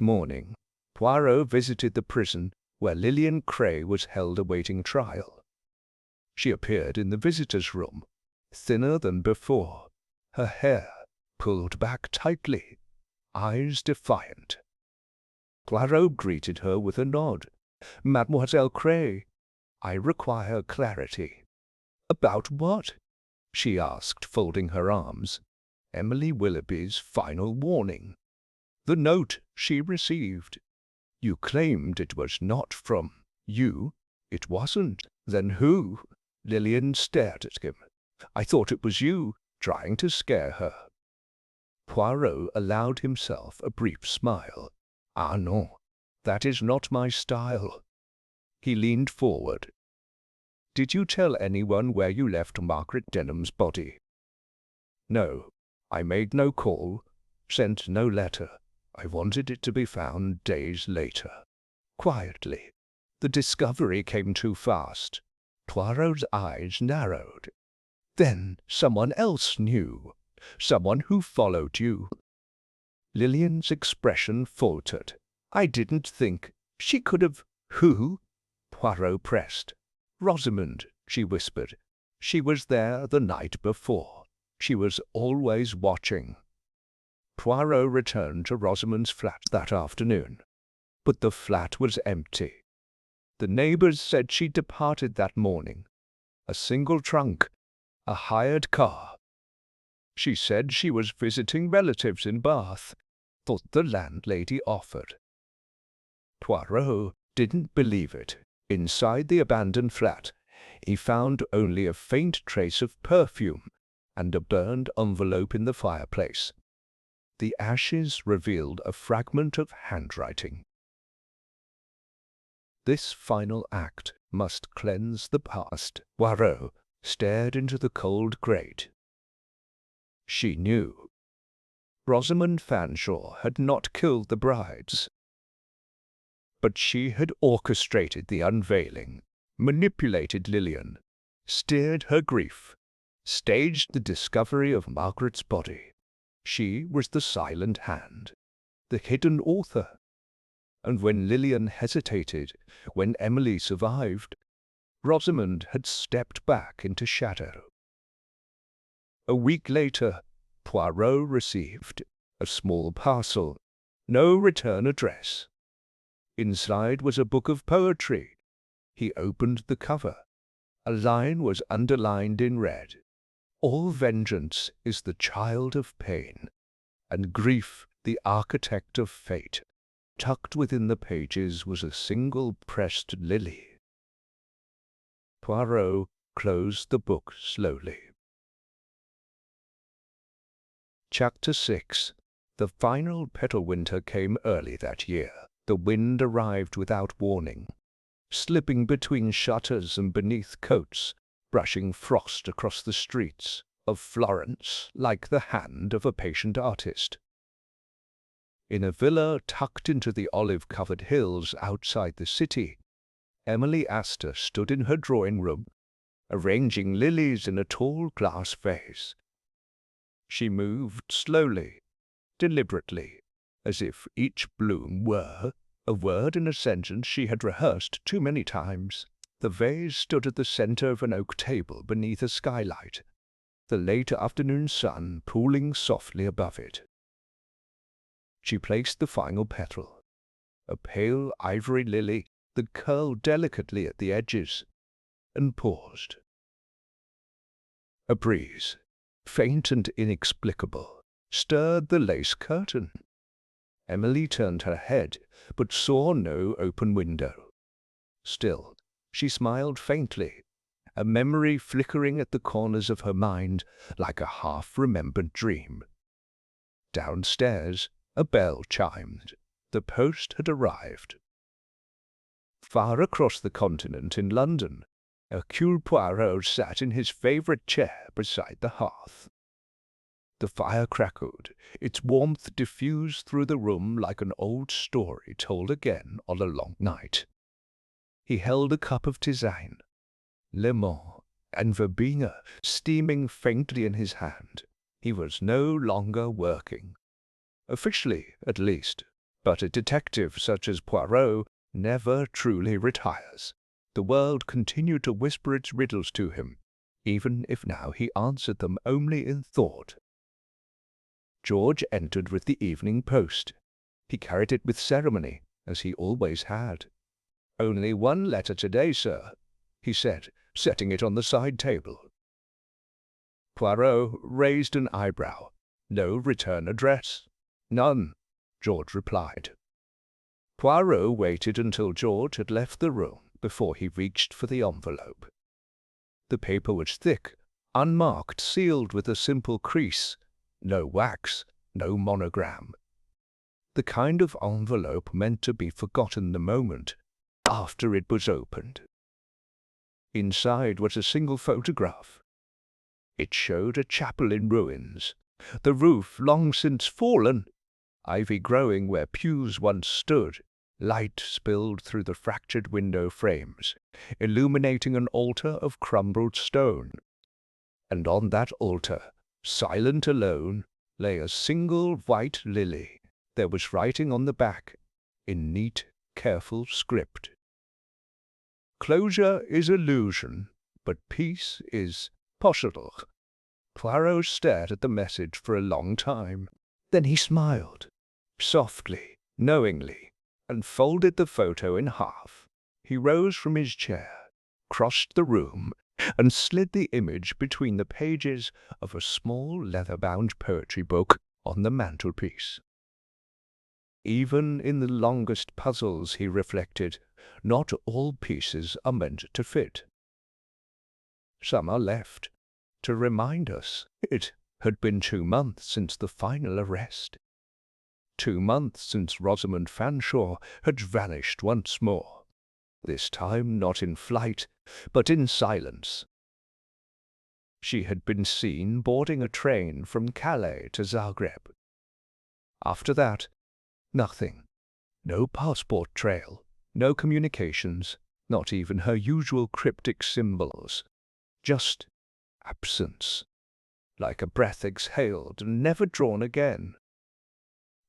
S1: morning, Poirot visited the prison where Lillian Cray was held awaiting trial. She appeared in the visitors' room, thinner than before, her hair pulled back tightly, eyes defiant. Poirot greeted her with a nod. "Mademoiselle Cray, I require clarity." "About what?" she asked, folding her arms. "Emily Willoughby's final warning. The note she received. You claimed it was not from you. It wasn't. Then who?" Lillian stared at him. "I thought it was you, trying to scare her." Poirot allowed himself a brief smile. "Ah, no, that is not my style." He leaned forward. "Did you tell anyone where you left Margaret Denham's body?" "No, I made no call, sent no letter. I wanted it to be found days later." Quietly. "The discovery came too fast." Poirot's eyes narrowed. "Then someone else knew. Someone who followed you." Lillian's expression faltered. "I didn't think she could have—" "Who?" Poirot pressed. "Rosamond," she whispered. "She was there the night before. She was always watching." Poirot returned to Rosamond's flat that afternoon, but the flat was empty. The neighbors said she departed that morning. A single trunk, a hired car. She said she was visiting relatives in Bath, thought the landlady offered. Poirot didn't believe it. Inside the abandoned flat, he found only a faint trace of perfume and a burned envelope in the fireplace. The ashes revealed a fragment of handwriting. This final act must cleanse the past. Poirot stared into the cold grate. She knew. Rosamond Fanshawe had not killed the brides. But she had orchestrated the unveiling, manipulated Lillian, steered her grief, staged the discovery of Margaret's body. She was the silent hand, the hidden author. And when Lillian hesitated, when Emily survived, Rosamond had stepped back into shadow. A week later, Poirot received a small parcel, no return address. Inside was a book of poetry. He opened the cover. A line was underlined in red. "All vengeance is the child of pain, and grief the architect of fate." Tucked within the pages was a single pressed lily. Poirot closed the book slowly. Chapter 6. The final petal winter came early that year. The wind arrived without warning, slipping between shutters and beneath coats, brushing frost across the streets of Florence like the hand of a patient artist. In a villa tucked into the olive-covered hills outside the city, Emily Astor stood in her drawing-room, arranging lilies in a tall glass vase. She moved slowly, deliberately, as if each bloom were a word in a sentence she had rehearsed too many times. The vase stood at the center of an oak table beneath a skylight, the late afternoon sun pooling softly above it. She placed the final petal, a pale ivory lily that curled delicately at the edges, and paused. A breeze, faint and inexplicable, stirred the lace curtain. Emily turned her head, but saw no open window. Still, she smiled faintly, a memory flickering at the corners of her mind like a half-remembered dream. Downstairs, a bell chimed. The post had arrived. Far across the continent in London, Hercule Poirot sat in his favourite chair beside the hearth. The fire crackled, its warmth diffused through the room like an old story told again on a long night. He held a cup of tisane, lemon, and verbena steaming faintly in his hand. He was no longer working. Officially, at least. But a detective such as Poirot never truly retires. The world continued to whisper its riddles to him, even if now he answered them only in thought. George entered with the evening post. He carried it with ceremony, as he always had. "Only one letter today, sir," he said, setting it on the side table. Poirot raised an eyebrow. "No return address?" "None," George replied. Poirot waited until George had left the room before he reached for the envelope. The paper was thick, unmarked, sealed with a simple crease. No wax, no monogram. The kind of envelope meant to be forgotten the moment after it was opened. Inside was a single photograph. It showed a chapel in ruins, the roof long since fallen, ivy growing where pews once stood, light spilled through the fractured window frames, illuminating an altar of crumbled stone. And on that altar, silent alone, lay a single white lily. There was writing on the back, in neat, careful script. "Closure is illusion, but peace is possible." Poirot stared at the message for a long time. Then he smiled, softly, knowingly, and folded the photo in half. He rose from his chair, crossed the room, and slid the image between the pages of a small leather-bound poetry book on the mantelpiece. Even in the longest puzzles, he reflected, not all pieces are meant to fit. Some are left to remind us it had been 2 months since the final arrest. 2 months since Rosamond Fanshawe had vanished once more, this time not in flight, but in silence. She had been seen boarding a train from Calais to Zagreb. After that, nothing. No passport trail, no communications, not even her usual cryptic symbols. Just absence, like a breath exhaled and never drawn again.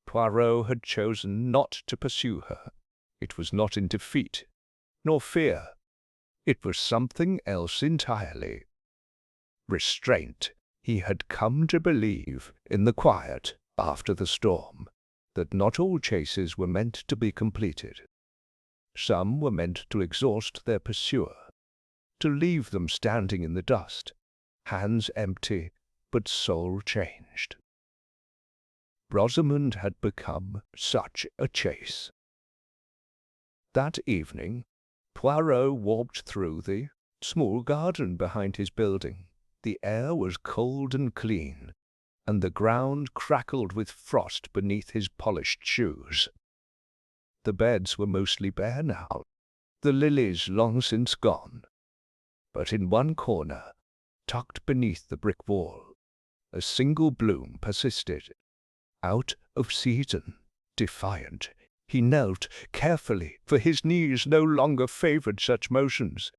S1: Poirot had chosen not to pursue her. It was not in defeat, nor fear. It was something else entirely. Restraint. He had come to believe, in the quiet, after the storm, that not all chases were meant to be completed. Some were meant to exhaust their pursuer, to leave them standing in the dust, hands empty, but soul changed. Rosamond had become such a chase. That evening, Poirot walked through the small garden behind his building. The air was cold and clean, and the ground crackled with frost beneath his polished shoes. The beds were mostly bare now, the lilies long since gone. But in one corner, tucked beneath the brick wall, a single bloom persisted. Out of season, defiant, he knelt carefully, for his knees no longer favored such motions,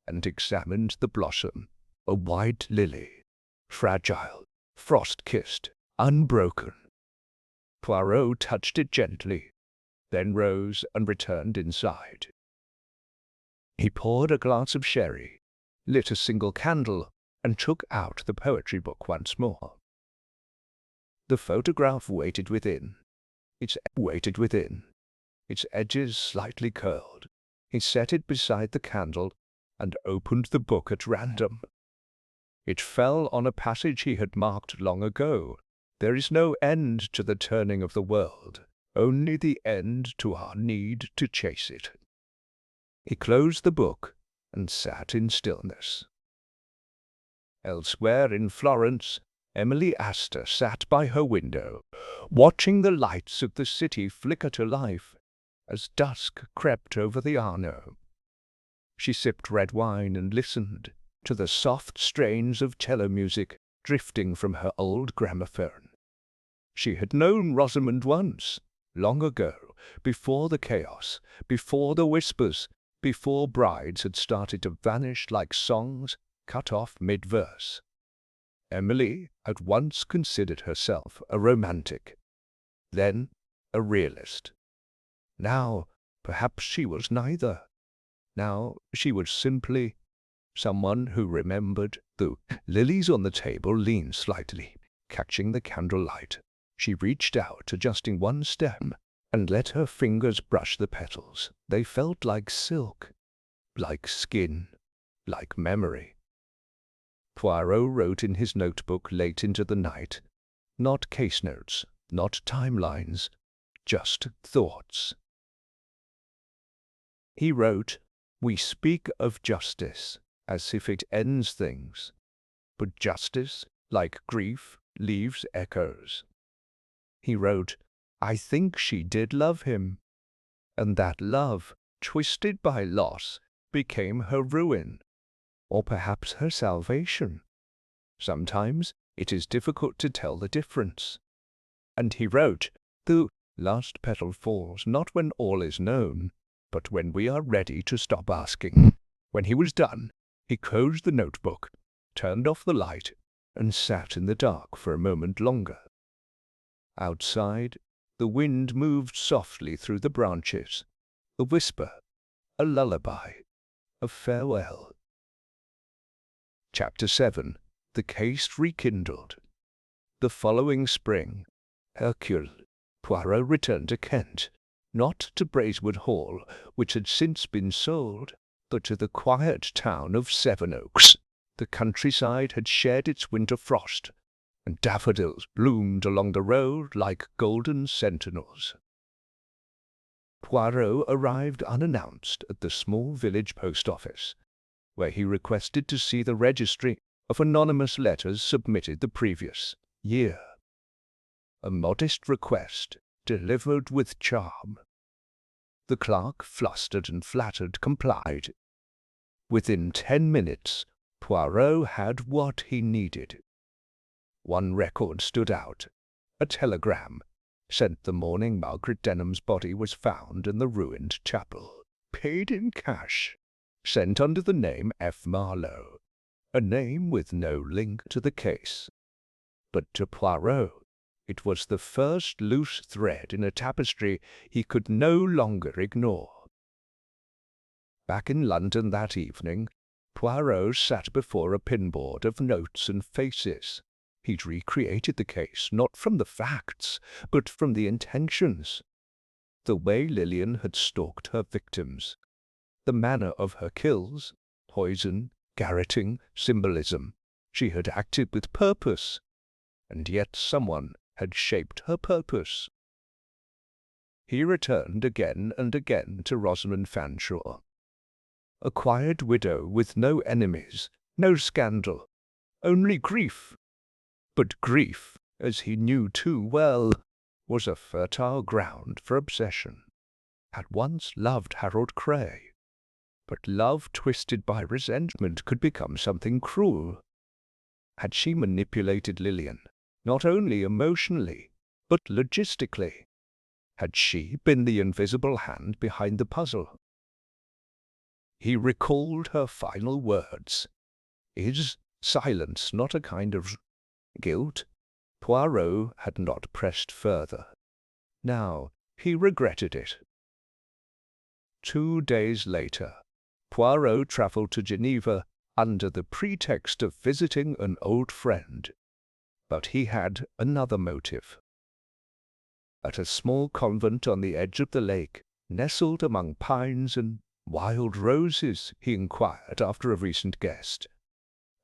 S1: and examined the blossom, a white lily, fragile, frost-kissed, unbroken. Poirot touched it gently, then rose and returned inside. He poured a glass of sherry, lit a single candle, and took out the poetry book once more. The photograph waited within, its edges slightly curled. He set it beside the candle and opened the book at random. It fell on a passage he had marked long ago. There is no end to the turning of the world, only the end to our need to chase it. He closed the book and sat in stillness. Elsewhere in Florence, Emily Astor sat by her window, watching the lights of the city flicker to life as dusk crept over the Arno. She sipped red wine and listened to the soft strains of cello music drifting from her old gramophone. She had known Rosamond once, long ago, before the chaos, before the whispers, before brides had started to vanish like songs cut off mid-verse. Emily had once considered herself a romantic, then a realist. Now, perhaps she was neither. Now she was simply someone who remembered. The lilies on the table leaned slightly, catching the candlelight. She reached out, adjusting one stem, and let her fingers brush the petals. They felt like silk, like skin, like memory. Poirot wrote in his notebook late into the night. Not case notes, not timelines, just thoughts. He wrote, "We speak of justice as if it ends things, but justice, like grief, leaves echoes." He wrote, "I think she did love him, and that love, twisted by loss, became her ruin, or perhaps her salvation. Sometimes it is difficult to tell the difference." And he wrote, "The last petal falls not when all is known, but when we are ready to stop asking." When he was done, he closed the notebook, turned off the light, and sat in the dark for a moment longer. Outside, the wind moved softly through the branches, a whisper, a lullaby, a farewell. Chapter 7. The Case Rekindled. The following spring, Hercule Poirot returned to Kent, not to Bracewood Hall, which had since been sold, but to the quiet town of Sevenoaks. The countryside had shed its winter frost, and daffodils bloomed along the road like golden sentinels. Poirot arrived unannounced at the small village post office, where he requested to see the registry of anonymous letters submitted the previous year. A modest request, delivered with charm. The clerk, flustered and flattered, complied. Within 10 minutes, Poirot had what he needed. One record stood out. A telegram, sent the morning Margaret Denham's body was found in the ruined chapel. Paid in cash. Sent under the name F. Marlowe, a name with no link to the case. But to Poirot, it was the first loose thread in a tapestry he could no longer ignore. Back in London that evening, Poirot sat before a pinboard of notes and faces. He'd recreated the case not from the facts, but from the intentions. The way Lillian had stalked her victims, the manner of her kills, poison, garroting, symbolism. She had acted with purpose, and yet someone had shaped her purpose. He returned again and again to Rosamond Fanshawe, a quiet widow with no enemies, no scandal, only grief. But grief, as he knew too well, was a fertile ground for obsession. Had once loved Harold Cray, but love twisted by resentment could become something cruel. Had she manipulated Lillian, not only emotionally, but logistically? Had she been the invisible hand behind the puzzle? He recalled her final words. Is silence not a kind of guilt? Poirot had not pressed further. Now he regretted it. 2 days later, Poirot travelled to Geneva under the pretext of visiting an old friend. But he had another motive. At a small convent on the edge of the lake, nestled among pines and wild roses, he inquired after a recent guest,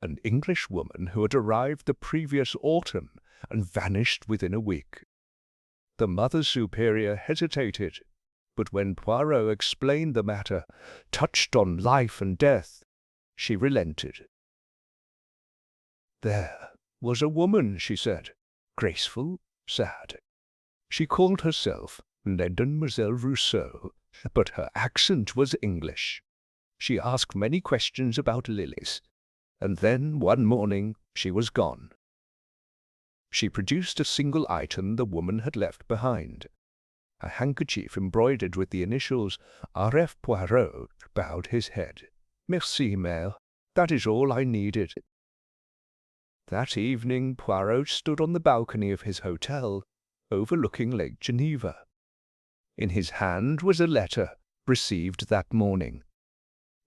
S1: an English woman who had arrived the previous autumn and vanished within a week. The Mother Superior hesitated, but when Poirot explained the matter, touched on life and death, she relented. There was a woman, she said, graceful, sad. She called herself Mademoiselle Rousseau, but her accent was English. She asked many questions about lilies, and then one morning she was gone. She produced a single item the woman had left behind. A handkerchief embroidered with the initials R.F. Poirot bowed his head. "Merci, mère. That is all I needed." That evening Poirot stood on the balcony of his hotel, overlooking Lake Geneva. In his hand was a letter received that morning.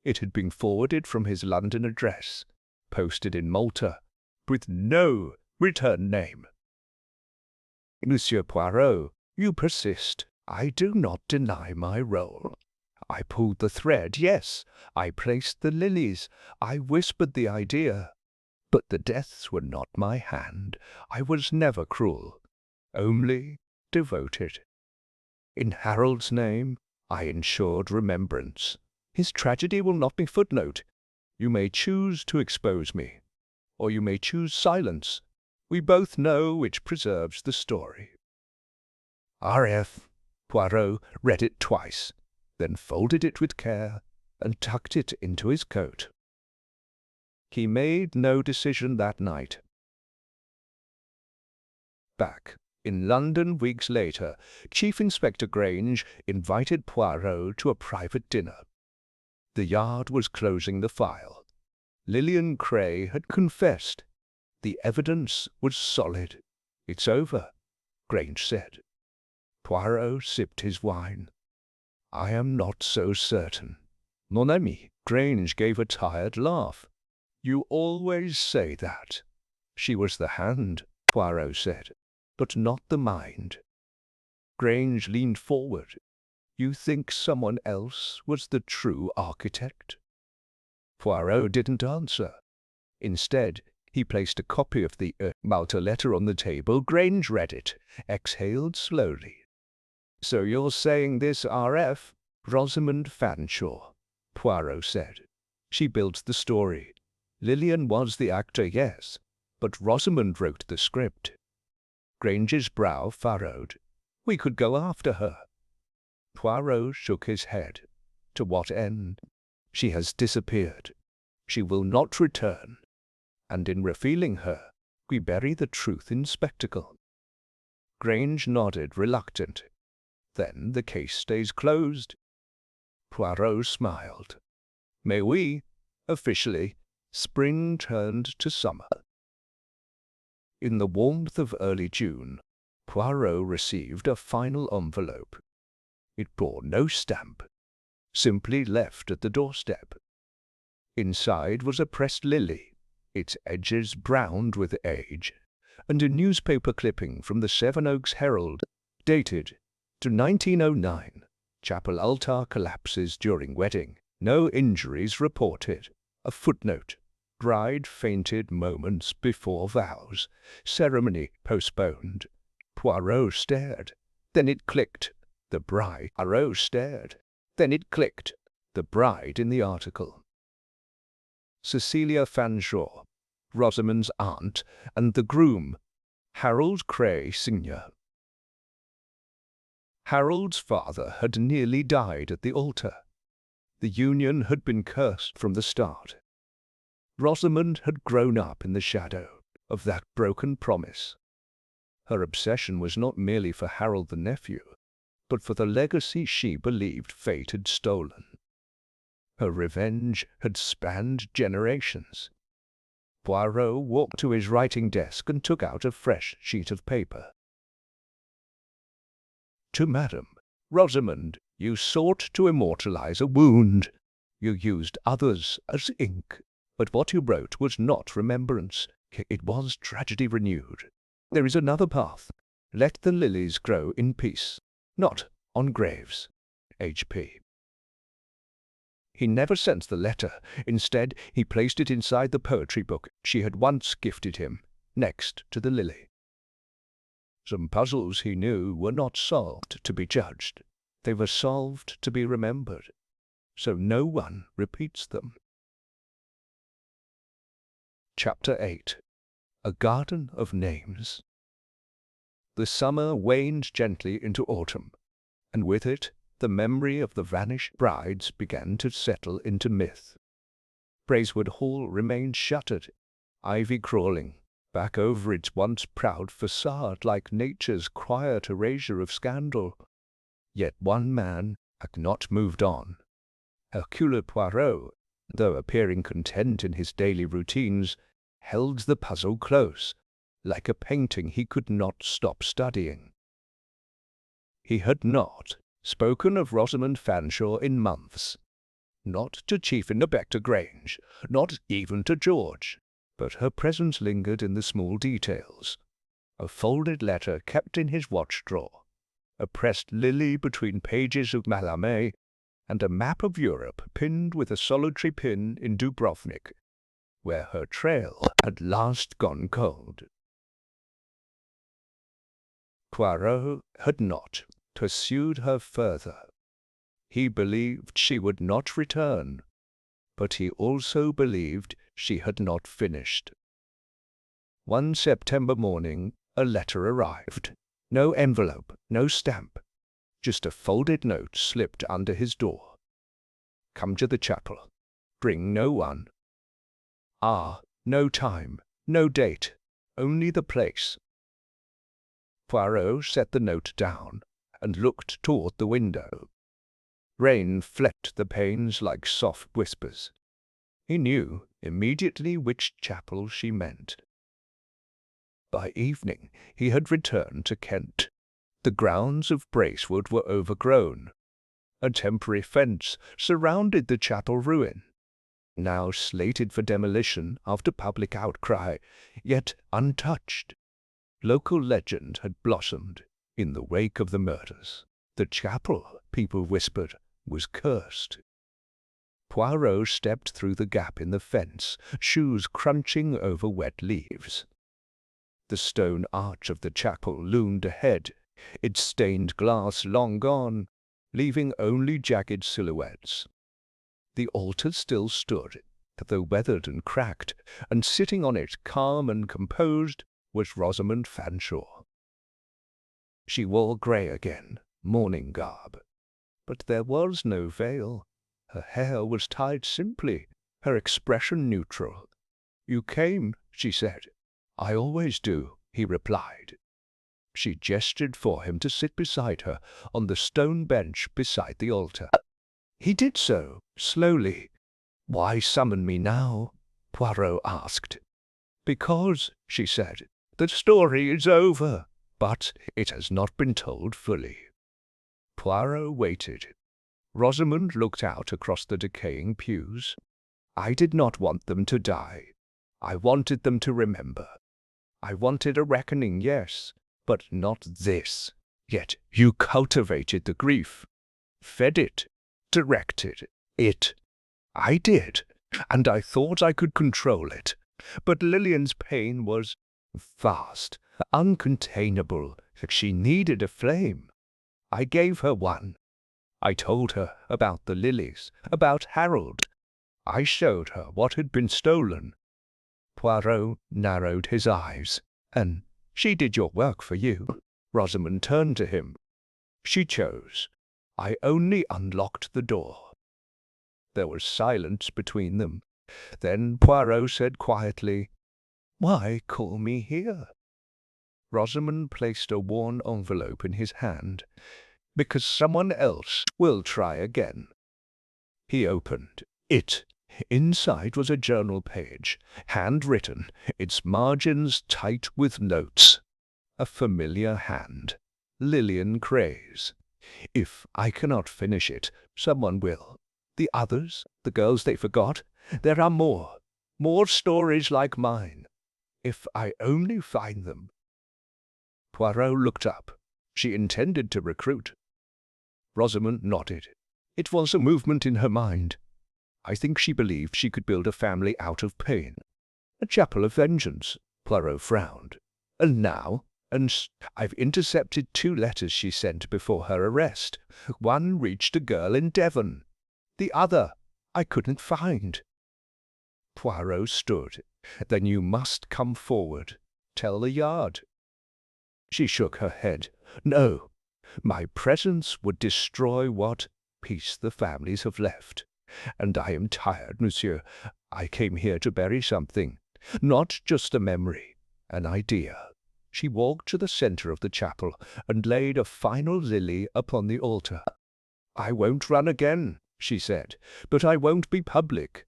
S1: It had been forwarded from his London address, posted in Malta, with no return name. "Monsieur Poirot, you persist. I do not deny my role. I pulled the thread, yes, I placed the lilies, I whispered the idea. But the deaths were not my hand. I was never cruel, only devoted. In Harold's name, I ensured remembrance. His tragedy will not be footnote. You may choose to expose me, or you may choose silence. We both know which preserves the story." R.F. Poirot read it twice, then folded it with care and tucked it into his coat. He made no decision that night. Back in London weeks later, Chief Inspector Grange invited Poirot to a private dinner. The Yard was closing the file. Lillian Cray had confessed. The evidence was solid. "It's over," Grange said. Poirot sipped his wine. "I am not so certain." "Mon ami," Grange gave a tired laugh. "You always say that." "She was the hand," Poirot said, "but not the mind." Grange leaned forward. "You think someone else was the true architect?" Poirot didn't answer. Instead, he placed a copy of the Malta letter on the table. Grange read it, exhaled slowly. "So you're saying this R.F. Rosamond Fanshawe," Poirot said. "She built the story. Lillian was the actor, yes, but Rosamond wrote the script." Grange's brow furrowed. "We could go after her." Poirot shook his head. "To what end? She has disappeared. She will not return. And in revealing her, we bury the truth in spectacle." Grange nodded, reluctant. "Then the case stays closed." Poirot smiled. "Mais oui, officially, spring turned to summer." In the warmth of early June, Poirot received a final envelope. It bore no stamp, simply left at the doorstep. Inside was a pressed lily, its edges browned with age, and a newspaper clipping from the Sevenoaks Herald, dated to 1909. "Chapel altar collapses during wedding. No injuries reported." A footnote. "Bride fainted moments before vows. Ceremony postponed." Poirot stared. Then it clicked. The bride. Poirot stared. Then it clicked. The bride in the article. Cecilia Fanshawe, Rosamond's aunt, and the groom, Harold Cray, Sr. Harold's father had nearly died at the altar. The union had been cursed from the start. Rosamond had grown up in the shadow of that broken promise. Her obsession was not merely for Harold the nephew, but for the legacy she believed fate had stolen. Her revenge had spanned generations. Poirot walked to his writing desk and took out a fresh sheet of paper. "To Madam Rosamond, you sought to immortalize a wound. You used others as ink. But what you wrote was not remembrance. It was tragedy renewed. There is another path. Let the lilies grow in peace, not on graves. H.P." He never sent the letter. Instead, he placed it inside the poetry book she had once gifted him, next to the lily. Some puzzles, he knew, were not solved to be judged. They were solved to be remembered, so no one repeats them. Chapter 8. A Garden of Names. The summer waned gently into autumn, and with it the memory of the vanished brides began to settle into myth. Bracewood Hall remained shuttered, ivy crawling, back over its once proud facade like nature's quiet erasure of scandal. Yet one man had not moved on. Hercule Poirot, though appearing content in his daily routines, held the puzzle close, like a painting he could not stop studying. He had not spoken of Rosamond Fanshawe in months. Not to Chief Inspector Grange, not even to George, but her presence lingered in the small details. A folded letter kept in his watch drawer, a pressed lily between pages of Mallarmé, and a map of Europe pinned with a solitary pin in Dubrovnik, where her trail had last gone cold. Poirot had not pursued her further. He believed she would not return, but he also believed she had not finished. One September morning, a letter arrived. No envelope, no stamp, just a folded note slipped under his door. Come to the chapel. Bring no one. Ah, no time, no date, only the place. Poirot set the note down and looked toward the window. Rain flecked the panes like soft whispers. He knew immediately which chapel she meant. By evening he had returned to Kent. The grounds of Bracewood were overgrown. A temporary fence surrounded the chapel ruin, now slated for demolition after public outcry, yet untouched. Local legend had blossomed in the wake of the murders. The chapel, people whispered, was cursed. Poirot stepped through the gap in the fence, shoes crunching over wet leaves. The stone arch of the chapel loomed ahead, its stained glass long gone, leaving only jagged silhouettes. The altar still stood, though weathered and cracked, and sitting on it, calm and composed, was Rosamond Fanshawe. She wore grey again, mourning garb. But there was no veil. Her hair was tied simply, her expression neutral. "You came," she said. "I always do," he replied. She gestured for him to sit beside her on the stone bench beside the altar. He did so, slowly. "Why summon me now?" Poirot asked. "Because," she said, "the story is over, but it has not been told fully." Poirot waited. Rosamond looked out across the decaying pews. "I did not want them to die. I wanted them to remember. I wanted a reckoning, yes, but not this. Yet you cultivated the grief, fed it, directed it. I did, and I thought I could control it. But Lillian's pain was vast, uncontainable. She needed a flame. I gave her one. I told her about the lilies, about Harold. I showed her what had been stolen." Poirot narrowed his eyes. "And she did your work for you?" Rosamond turned to him. "She chose. I only unlocked the door." There was silence between them. Then Poirot said quietly, "Why call me here?" Rosamond placed a worn envelope in his hand. "Because someone else will try again." He opened it. Inside was a journal page, handwritten, its margins tight with notes. A familiar hand. Lillian Cray's. "If I cannot finish it, someone will. The others, the girls they forgot, there are more stories like mine. If I only find them." Poirot looked up. She intended to recruit. Rosamond nodded. It was a movement in her mind. I think she believed she could build a family out of pain. A chapel of vengeance. Poirot frowned. "And now? I've intercepted 2 letters she sent before her arrest. One reached a girl in Devon. The other I couldn't find." Poirot stood. "Then you must come forward. Tell the Yard." She shook her head. "No. My presence would destroy what peace the families have left. And I am tired, monsieur. I came here to bury something, not just a memory, An idea. She walked to the centre of the chapel and laid a final lily upon the altar. "I won't run again," she said, "but I won't be public."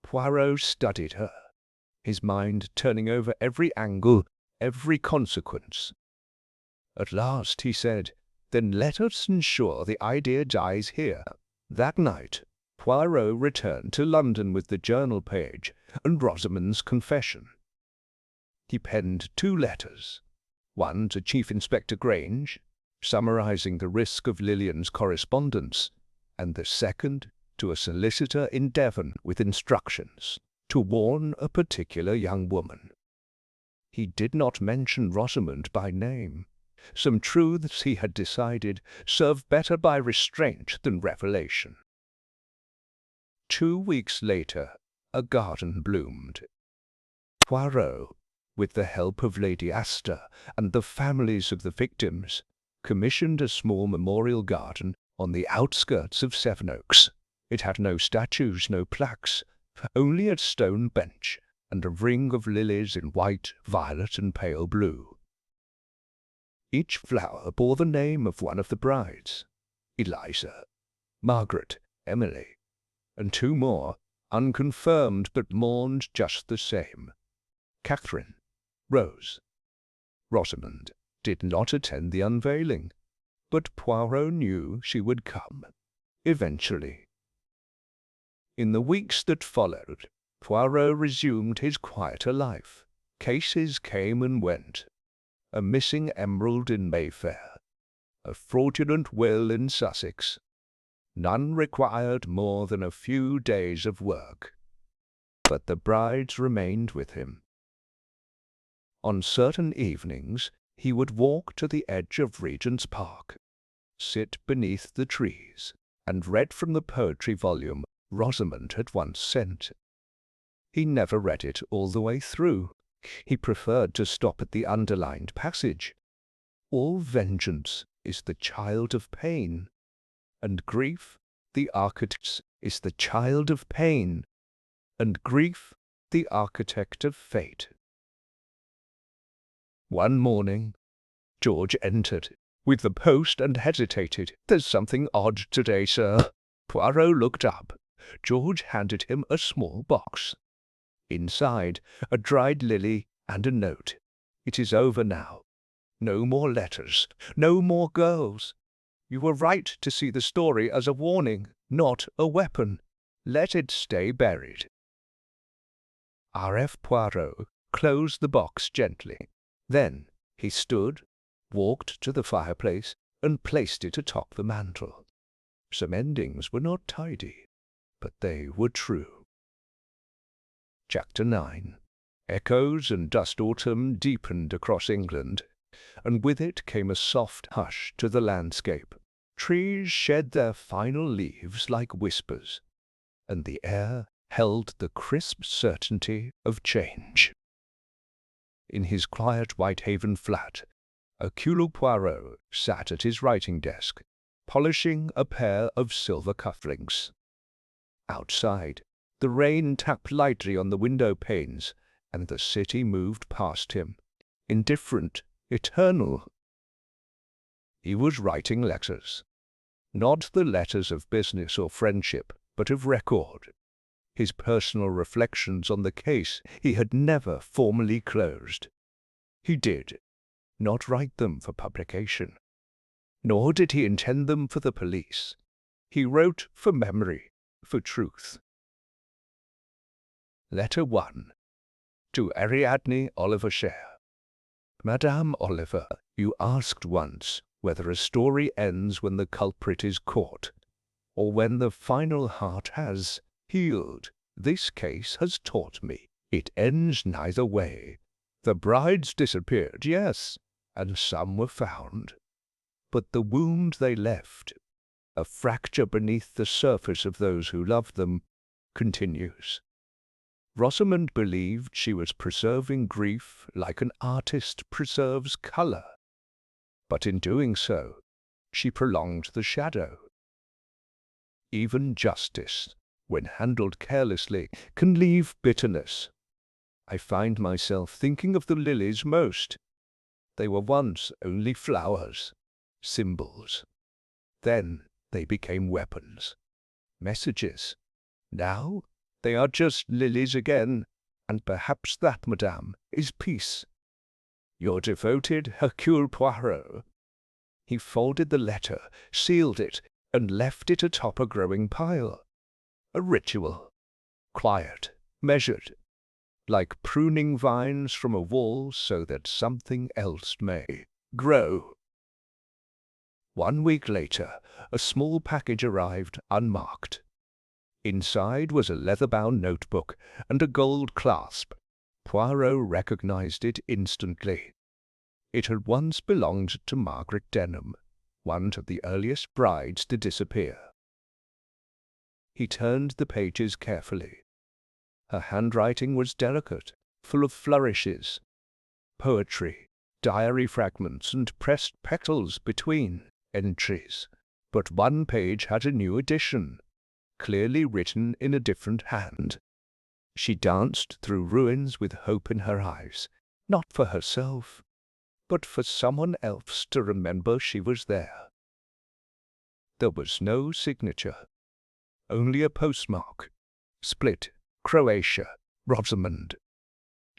S1: Poirot studied her, his mind turning over every angle, every consequence. At last he said, "Then let us ensure the idea dies here." That night Poirot returned to London with the journal page and Rosamond's confession. He penned 2 letters, one to Chief Inspector Grange, summarizing the risk of Lillian's correspondence, and the second to a solicitor in Devon with instructions to warn a particular young woman. He did not mention Rosamond by name. Some truths, he had decided, serve better by restraint than revelation. 2 weeks later, a garden bloomed. Poirot, with the help of Lady Astor and the families of the victims, commissioned a small memorial garden on the outskirts of Sevenoaks. It had no statues, no plaques, only a stone bench and a ring of lilies in white, violet, and pale blue. Each flower bore the name of one of the brides: Eliza, Margaret, Emily, and 2 more, unconfirmed but mourned just the same: Catherine, Rose. Rosamond did not attend the unveiling, but Poirot knew she would come, eventually. In the weeks that followed, Poirot resumed his quieter life. Cases came and went. A missing emerald in Mayfair, a fraudulent will in Sussex. None required more than a few days of work. But the brides remained with him. On certain evenings he would walk to the edge of Regent's Park, sit beneath the trees, and read from the poetry volume Rosamond had once sent. He never read it all the way through. He preferred to stop at the underlined passage. All vengeance is the child of pain, and grief, the architect, is the child of pain, and grief, the architect of fate. One morning, George entered with the post and hesitated. "There's something odd today, sir." Poirot looked up. George handed him a small box. Inside, a dried lily and a note. "It is over now. No more letters, no more girls. You were right to see the story as a warning, not a weapon. Let it stay buried." R.F. Poirot closed the box gently. Then he stood, walked to the fireplace, and placed it atop the mantel. Some endings were not tidy, but they were true. Chapter 9. Echoes and dust autumn deepened across England, and with it came a soft hush to the landscape. Trees shed their final leaves like whispers, and the air held the crisp certainty of change. In his quiet Whitehaven flat, Hercule Poirot sat at his writing desk, polishing a pair of silver cufflinks. Outside, the rain tapped lightly on the window panes, and the city moved past him, indifferent, eternal. He was writing letters. Not the letters of business or friendship, but of record. His personal reflections on the case he had never formally closed. He did not write them for publication, nor did he intend them for the police. He wrote for memory, for truth. Letter 1. To Ariadne Oliver Share. Madame Oliver, you asked once whether a story ends when the culprit is caught, or when the final heart has healed. This case has taught me it ends neither way. The brides disappeared, yes, and some were found. But the wound they left, a fracture beneath the surface of those who loved them, continues. Rosamond believed she was preserving grief like an artist preserves color, but in doing so, she prolonged the shadow. Even justice, when handled carelessly, can leave bitterness. I find myself thinking of the lilies most. They were once only flowers, symbols. Then they became weapons, messages. Now they are just lilies again, and perhaps that, madame, is peace. Your devoted Hercule Poirot. He folded the letter, sealed it, and left it atop a growing pile. A ritual, quiet, measured, like pruning vines from a wall so that something else may grow. 1 week later, a small package arrived unmarked. Inside was a leather-bound notebook and a gold clasp. Poirot recognized it instantly. It had once belonged to Margaret Denham, one of the earliest brides to disappear. He turned the pages carefully. Her handwriting was delicate, full of flourishes, poetry, diary fragments, and pressed petals between entries. But one page had a new addition, clearly written in a different hand. She danced through ruins with hope in her eyes, not for herself, but for someone else to remember she was there. There was no signature, only a postmark, Split, Croatia, Rosamond.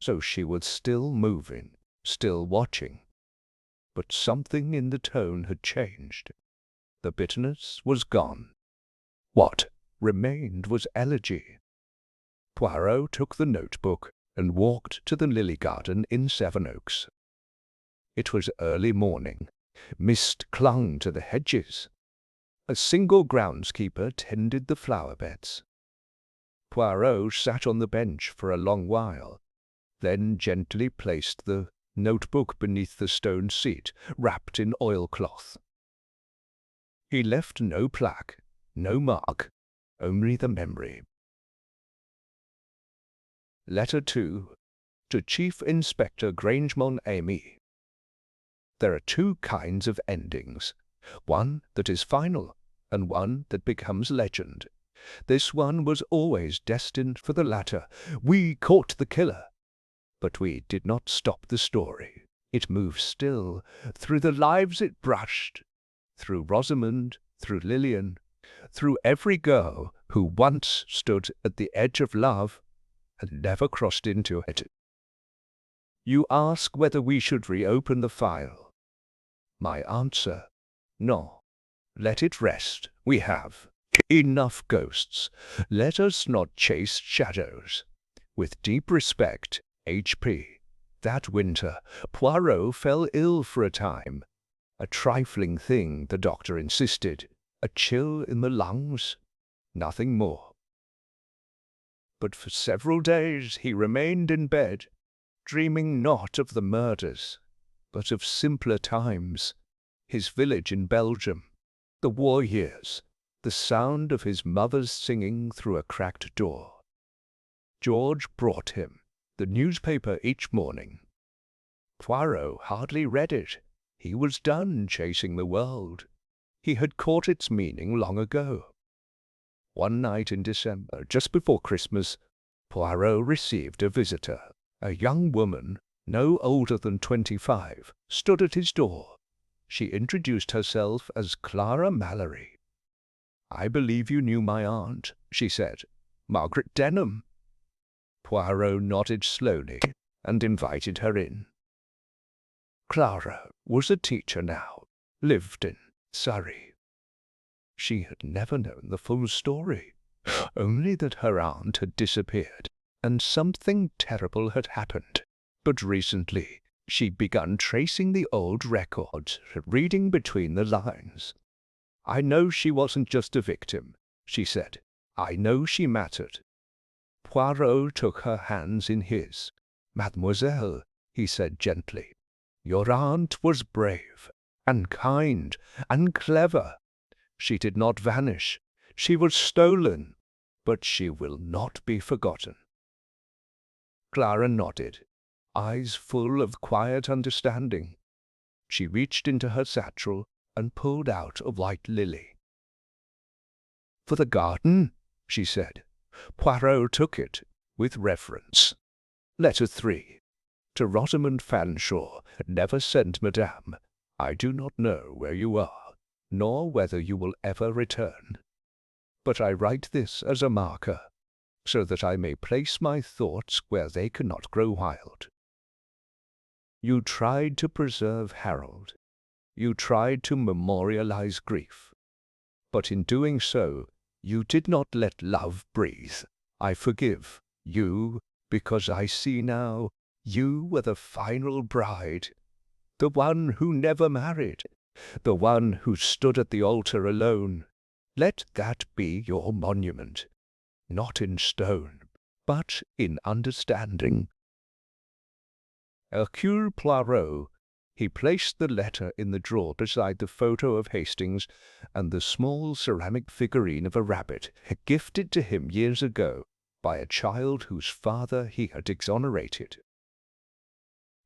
S1: So she was still moving, still watching. But something in the tone had changed. The bitterness was gone. What remained was elegy. Poirot took the notebook and walked to the lily garden in Sevenoaks. It was early morning. Mist clung to the hedges. A single groundskeeper tended the flower beds. Poirot sat on the bench for a long while, then gently placed the notebook beneath the stone seat, wrapped in oilcloth. He left no plaque, no mark, only the memory. Letter 2. To Chief Inspector Grangemont Amy. There are two kinds of endings, one that is final and one that becomes legend. This one was always destined for the latter. We caught the killer. But we did not stop the story. It moved still, through the lives it brushed, through Rosamond, through Lillian, through every girl who once stood at the edge of love and never crossed into it. You ask whether we should reopen the file. My answer, no. Let it rest. We have enough ghosts. Let us not chase shadows. With deep respect, H.P. That winter, Poirot fell ill for a time. A trifling thing, the doctor insisted. A chill in the lungs. Nothing more. But for several days he remained in bed, dreaming not of the murders, but of simpler times, his village in Belgium, the war years, the sound of his mother's singing through a cracked door. George brought him the newspaper each morning. Poirot hardly read it. He was done chasing the world. He had caught its meaning long ago. One night in December, just before Christmas, Poirot received a visitor. A young woman, no older than 25, stood at his door. She introduced herself as Clara Mallory. I believe you knew my aunt, she said. Margaret Denham. Poirot nodded slowly and invited her in. Clara was a teacher now, lived in Surrey. She had never known the full story, only that her aunt had disappeared and something terrible had happened. But recently she'd begun tracing the old records, reading between the lines. I know she wasn't just a victim, she said. I know she mattered. Poirot took her hands in his. Mademoiselle, he said gently, your aunt was brave and kind and clever. She did not vanish. She was stolen, but she will not be forgotten. Clara nodded, eyes full of quiet understanding. She reached into her satchel and pulled out a white lily. For the garden, she said. Poirot took it with reverence. Letter 3. To Rosamond Fanshawe, never sent Madame. I do not know where you are, nor whether you will ever return. But I write this as a marker, so that I may place my thoughts where they cannot grow wild. You tried to preserve Harold. You tried to memorialize grief. But in doing so, you did not let love breathe. I forgive you, because I see now you were the final bride, the one who never married, the one who stood at the altar alone. Let that be your monument, not in stone, but in understanding. Hercule Poirot. He placed the letter in the drawer beside the photo of Hastings and the small ceramic figurine of a rabbit gifted to him years ago by a child whose father he had exonerated.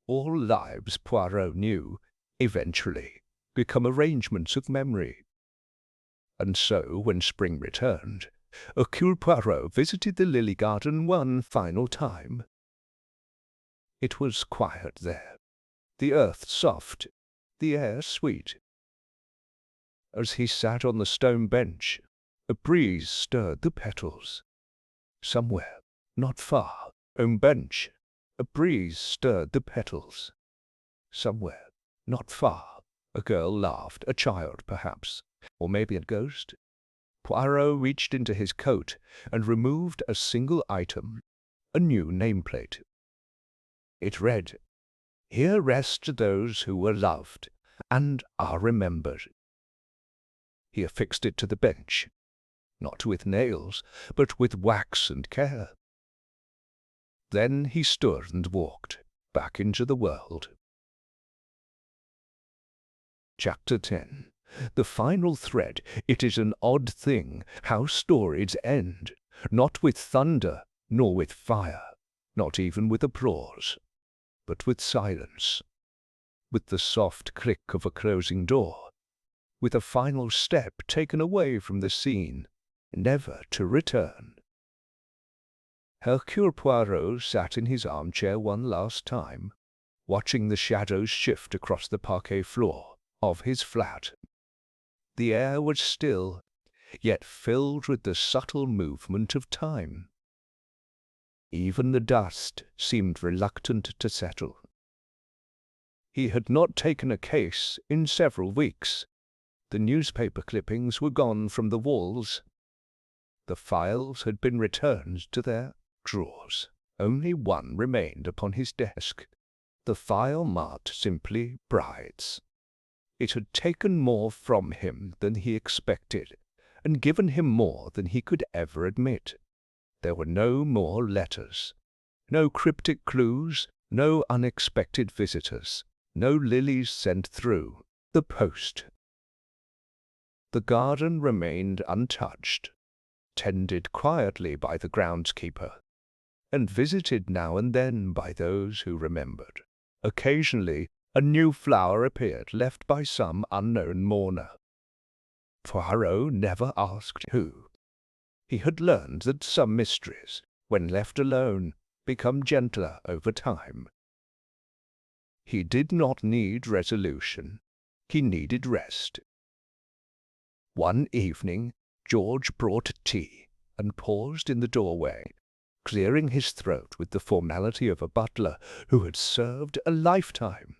S1: All lives, Poirot knew, eventually become arrangements of memory. And so, when spring returned, Hercule Poirot visited the lily garden one final time. It was quiet there, the earth soft, the air sweet. As he sat on the stone bench, a breeze stirred the petals. Somewhere, not far, on bench, a breeze stirred the petals. Somewhere, not far, a girl laughed, a child perhaps, or maybe a ghost. Poirot reached into his coat and removed a single item, a new nameplate. It read, "Here rest those who were loved and are remembered." He affixed it to the bench, not with nails, but with wax and care. Then he stood and walked back into the world. Chapter 10. The final thread. It is an odd thing how stories end, not with thunder, nor with fire, not even with applause, but with silence, with the soft click of a closing door, with a final step taken away from the scene, never to return. Hercule Poirot sat in his armchair one last time, watching the shadows shift across the parquet floor of his flat. The air was still, yet filled with the subtle movement of time. Even the dust seemed reluctant to settle. He had not taken a case in several weeks. The newspaper clippings were gone from the walls. The files had been returned to their drawers. Only one remained upon his desk, the file marked simply Brides. It had taken more from him than he expected, and given him more than he could ever admit. There were no more letters, no cryptic clues, no unexpected visitors, no lilies sent through the post. The garden remained untouched, tended quietly by the groundskeeper, and visited now and then by those who remembered. Occasionally, a new flower appeared, left by some unknown mourner. Poirot never asked who. He had learned that some mysteries, when left alone, become gentler over time. He did not need resolution. He needed rest. One evening, George brought tea and paused in the doorway, clearing his throat with the formality of a butler who had served a lifetime.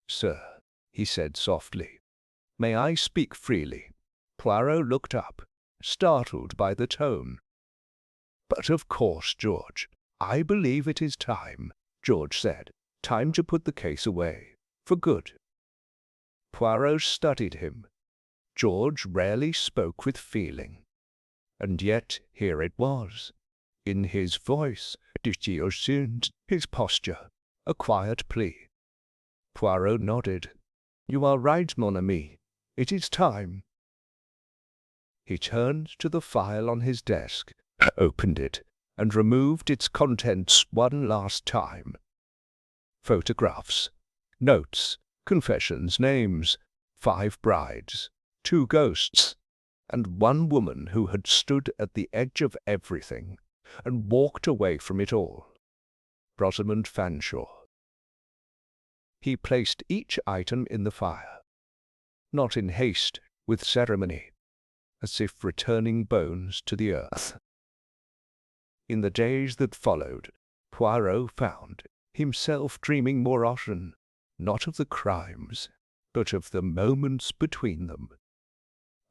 S1: "Sir," he said softly, "may I speak freely?" Poirot looked up, startled by the tone. "But of course, George. I believe it is time," George said. "Time to put the case away, for good." Poirot studied him. George rarely spoke with feeling. And yet here it was, in his voice, his posture, a quiet plea. Poirot nodded. "You are right, mon ami. It is time." He turned to the file on his desk, opened it, and removed its contents one last time. Photographs, notes, confessions, names, 5 brides, 2 ghosts, and one woman who had stood at the edge of everything and walked away from it all. Rosamond Fanshawe. He placed each item in the fire, not in haste, with ceremony, as if returning bones to the earth. In the days that followed, Poirot found himself dreaming more often, not of the crimes, but of the moments between them.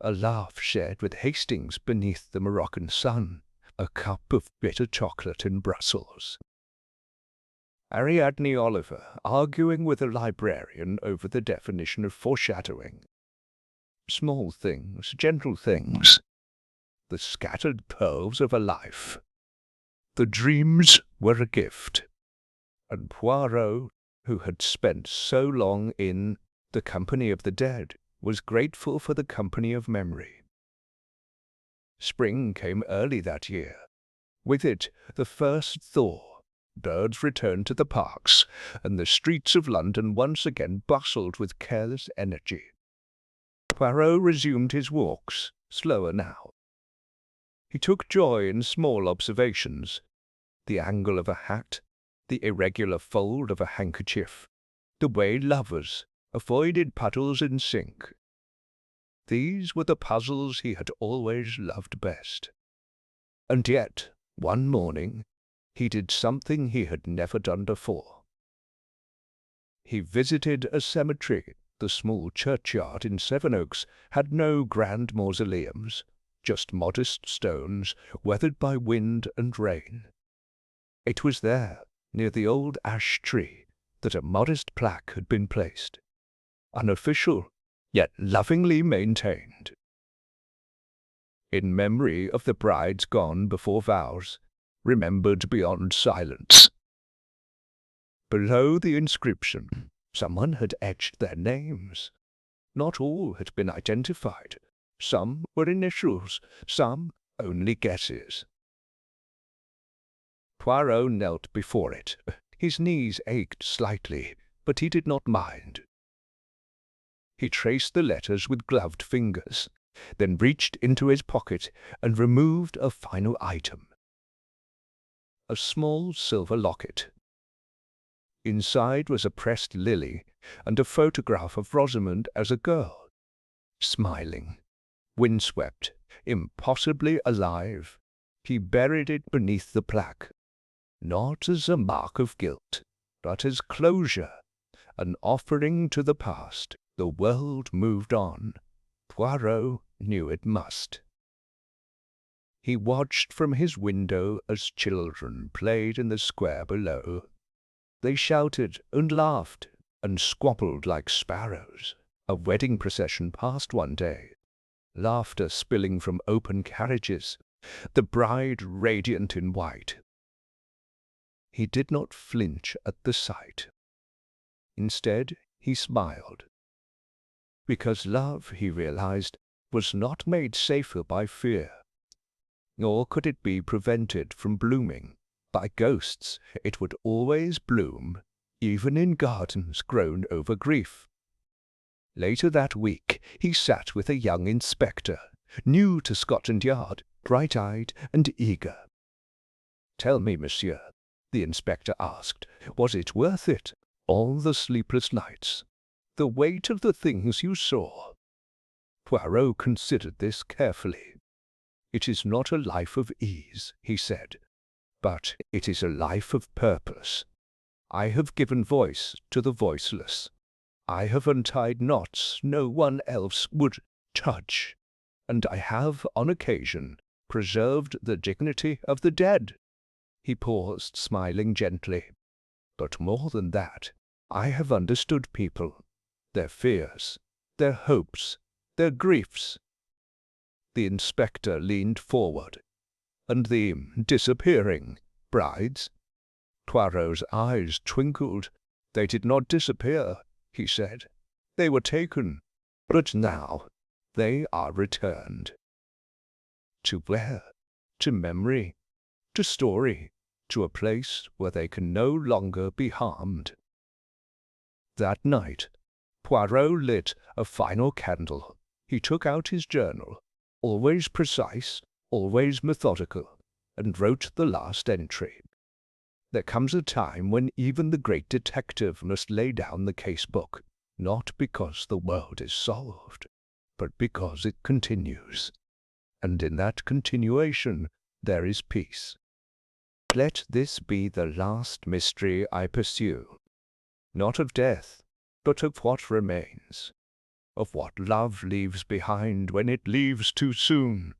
S1: A laugh shared with Hastings beneath the Moroccan sun, a cup of bitter chocolate in Brussels. Ariadne Oliver arguing with a librarian over the definition of foreshadowing. Small things, gentle things, the scattered pearls of a life. The dreams were a gift, and Poirot, who had spent so long in the company of the dead, was grateful for the company of memory. Spring came early that year. With it, the first thaw. Birds returned to the parks, and the streets of London once again bustled with careless energy. Poirot resumed his walks, slower now. He took joy in small observations, the angle of a hat, the irregular fold of a handkerchief, the way lovers avoided puddles in sink. These were the puzzles he had always loved best. And yet, one morning, he did something he had never done before. He visited a cemetery. The small churchyard in Sevenoaks had no grand mausoleums, just modest stones weathered by wind and rain. It was there, near the old ash tree, that a modest plaque had been placed, unofficial, yet lovingly maintained. In memory of the brides gone before vows, remembered beyond silence. Below the inscription, someone had etched their names. Not all had been identified. Some were initials, some only guesses. Poirot knelt before it. His knees ached slightly, but he did not mind. He traced the letters with gloved fingers, then reached into his pocket and removed a final item. A small silver locket. Inside was a pressed lily and a photograph of Rosamond as a girl, smiling, windswept, impossibly alive. He buried it beneath the plaque, not as a mark of guilt, but as closure, an offering to the past. The world moved on. Poirot knew it must. He watched from his window as children played in the square below. They shouted and laughed and squabbled like sparrows. A wedding procession passed one day, laughter spilling from open carriages, the bride radiant in white. He did not flinch at the sight. Instead, he smiled. Because love, he realized, was not made safer by fear, nor could it be prevented from blooming. By ghosts, it would always bloom, even in gardens grown over grief. Later that week, he sat with a young inspector, new to Scotland Yard, bright-eyed and eager. "Tell me, monsieur," the inspector asked, "was it worth it? All the sleepless nights, the weight of the things you saw?" Poirot considered this carefully. "It is not a life of ease," he said, "but it is a life of purpose. I have given voice to the voiceless. I have untied knots no one else would touch, and I have, on occasion, preserved the dignity of the dead." He paused, smiling gently. "But more than that, I have understood people, their fears, their hopes, their griefs." The inspector leaned forward. "And the disappearing brides?" Poirot's eyes twinkled. "They did not disappear," he said. "They were taken, but now they are returned." To where? To memory, to story, to a place where they can no longer be harmed. That night, Poirot lit a final candle. He took out his journal, always precise, always methodical, and wrote the last entry. There comes a time when even the great detective must lay down the case book, not because the world is solved, but because it continues. And in that continuation there is peace. Let this be the last mystery I pursue, not of death, but of what remains, of what love leaves behind when it leaves too soon,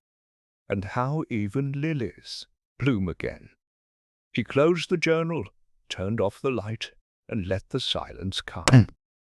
S1: and how even lilies bloom again. He closed the journal, turned off the light, and let the silence come.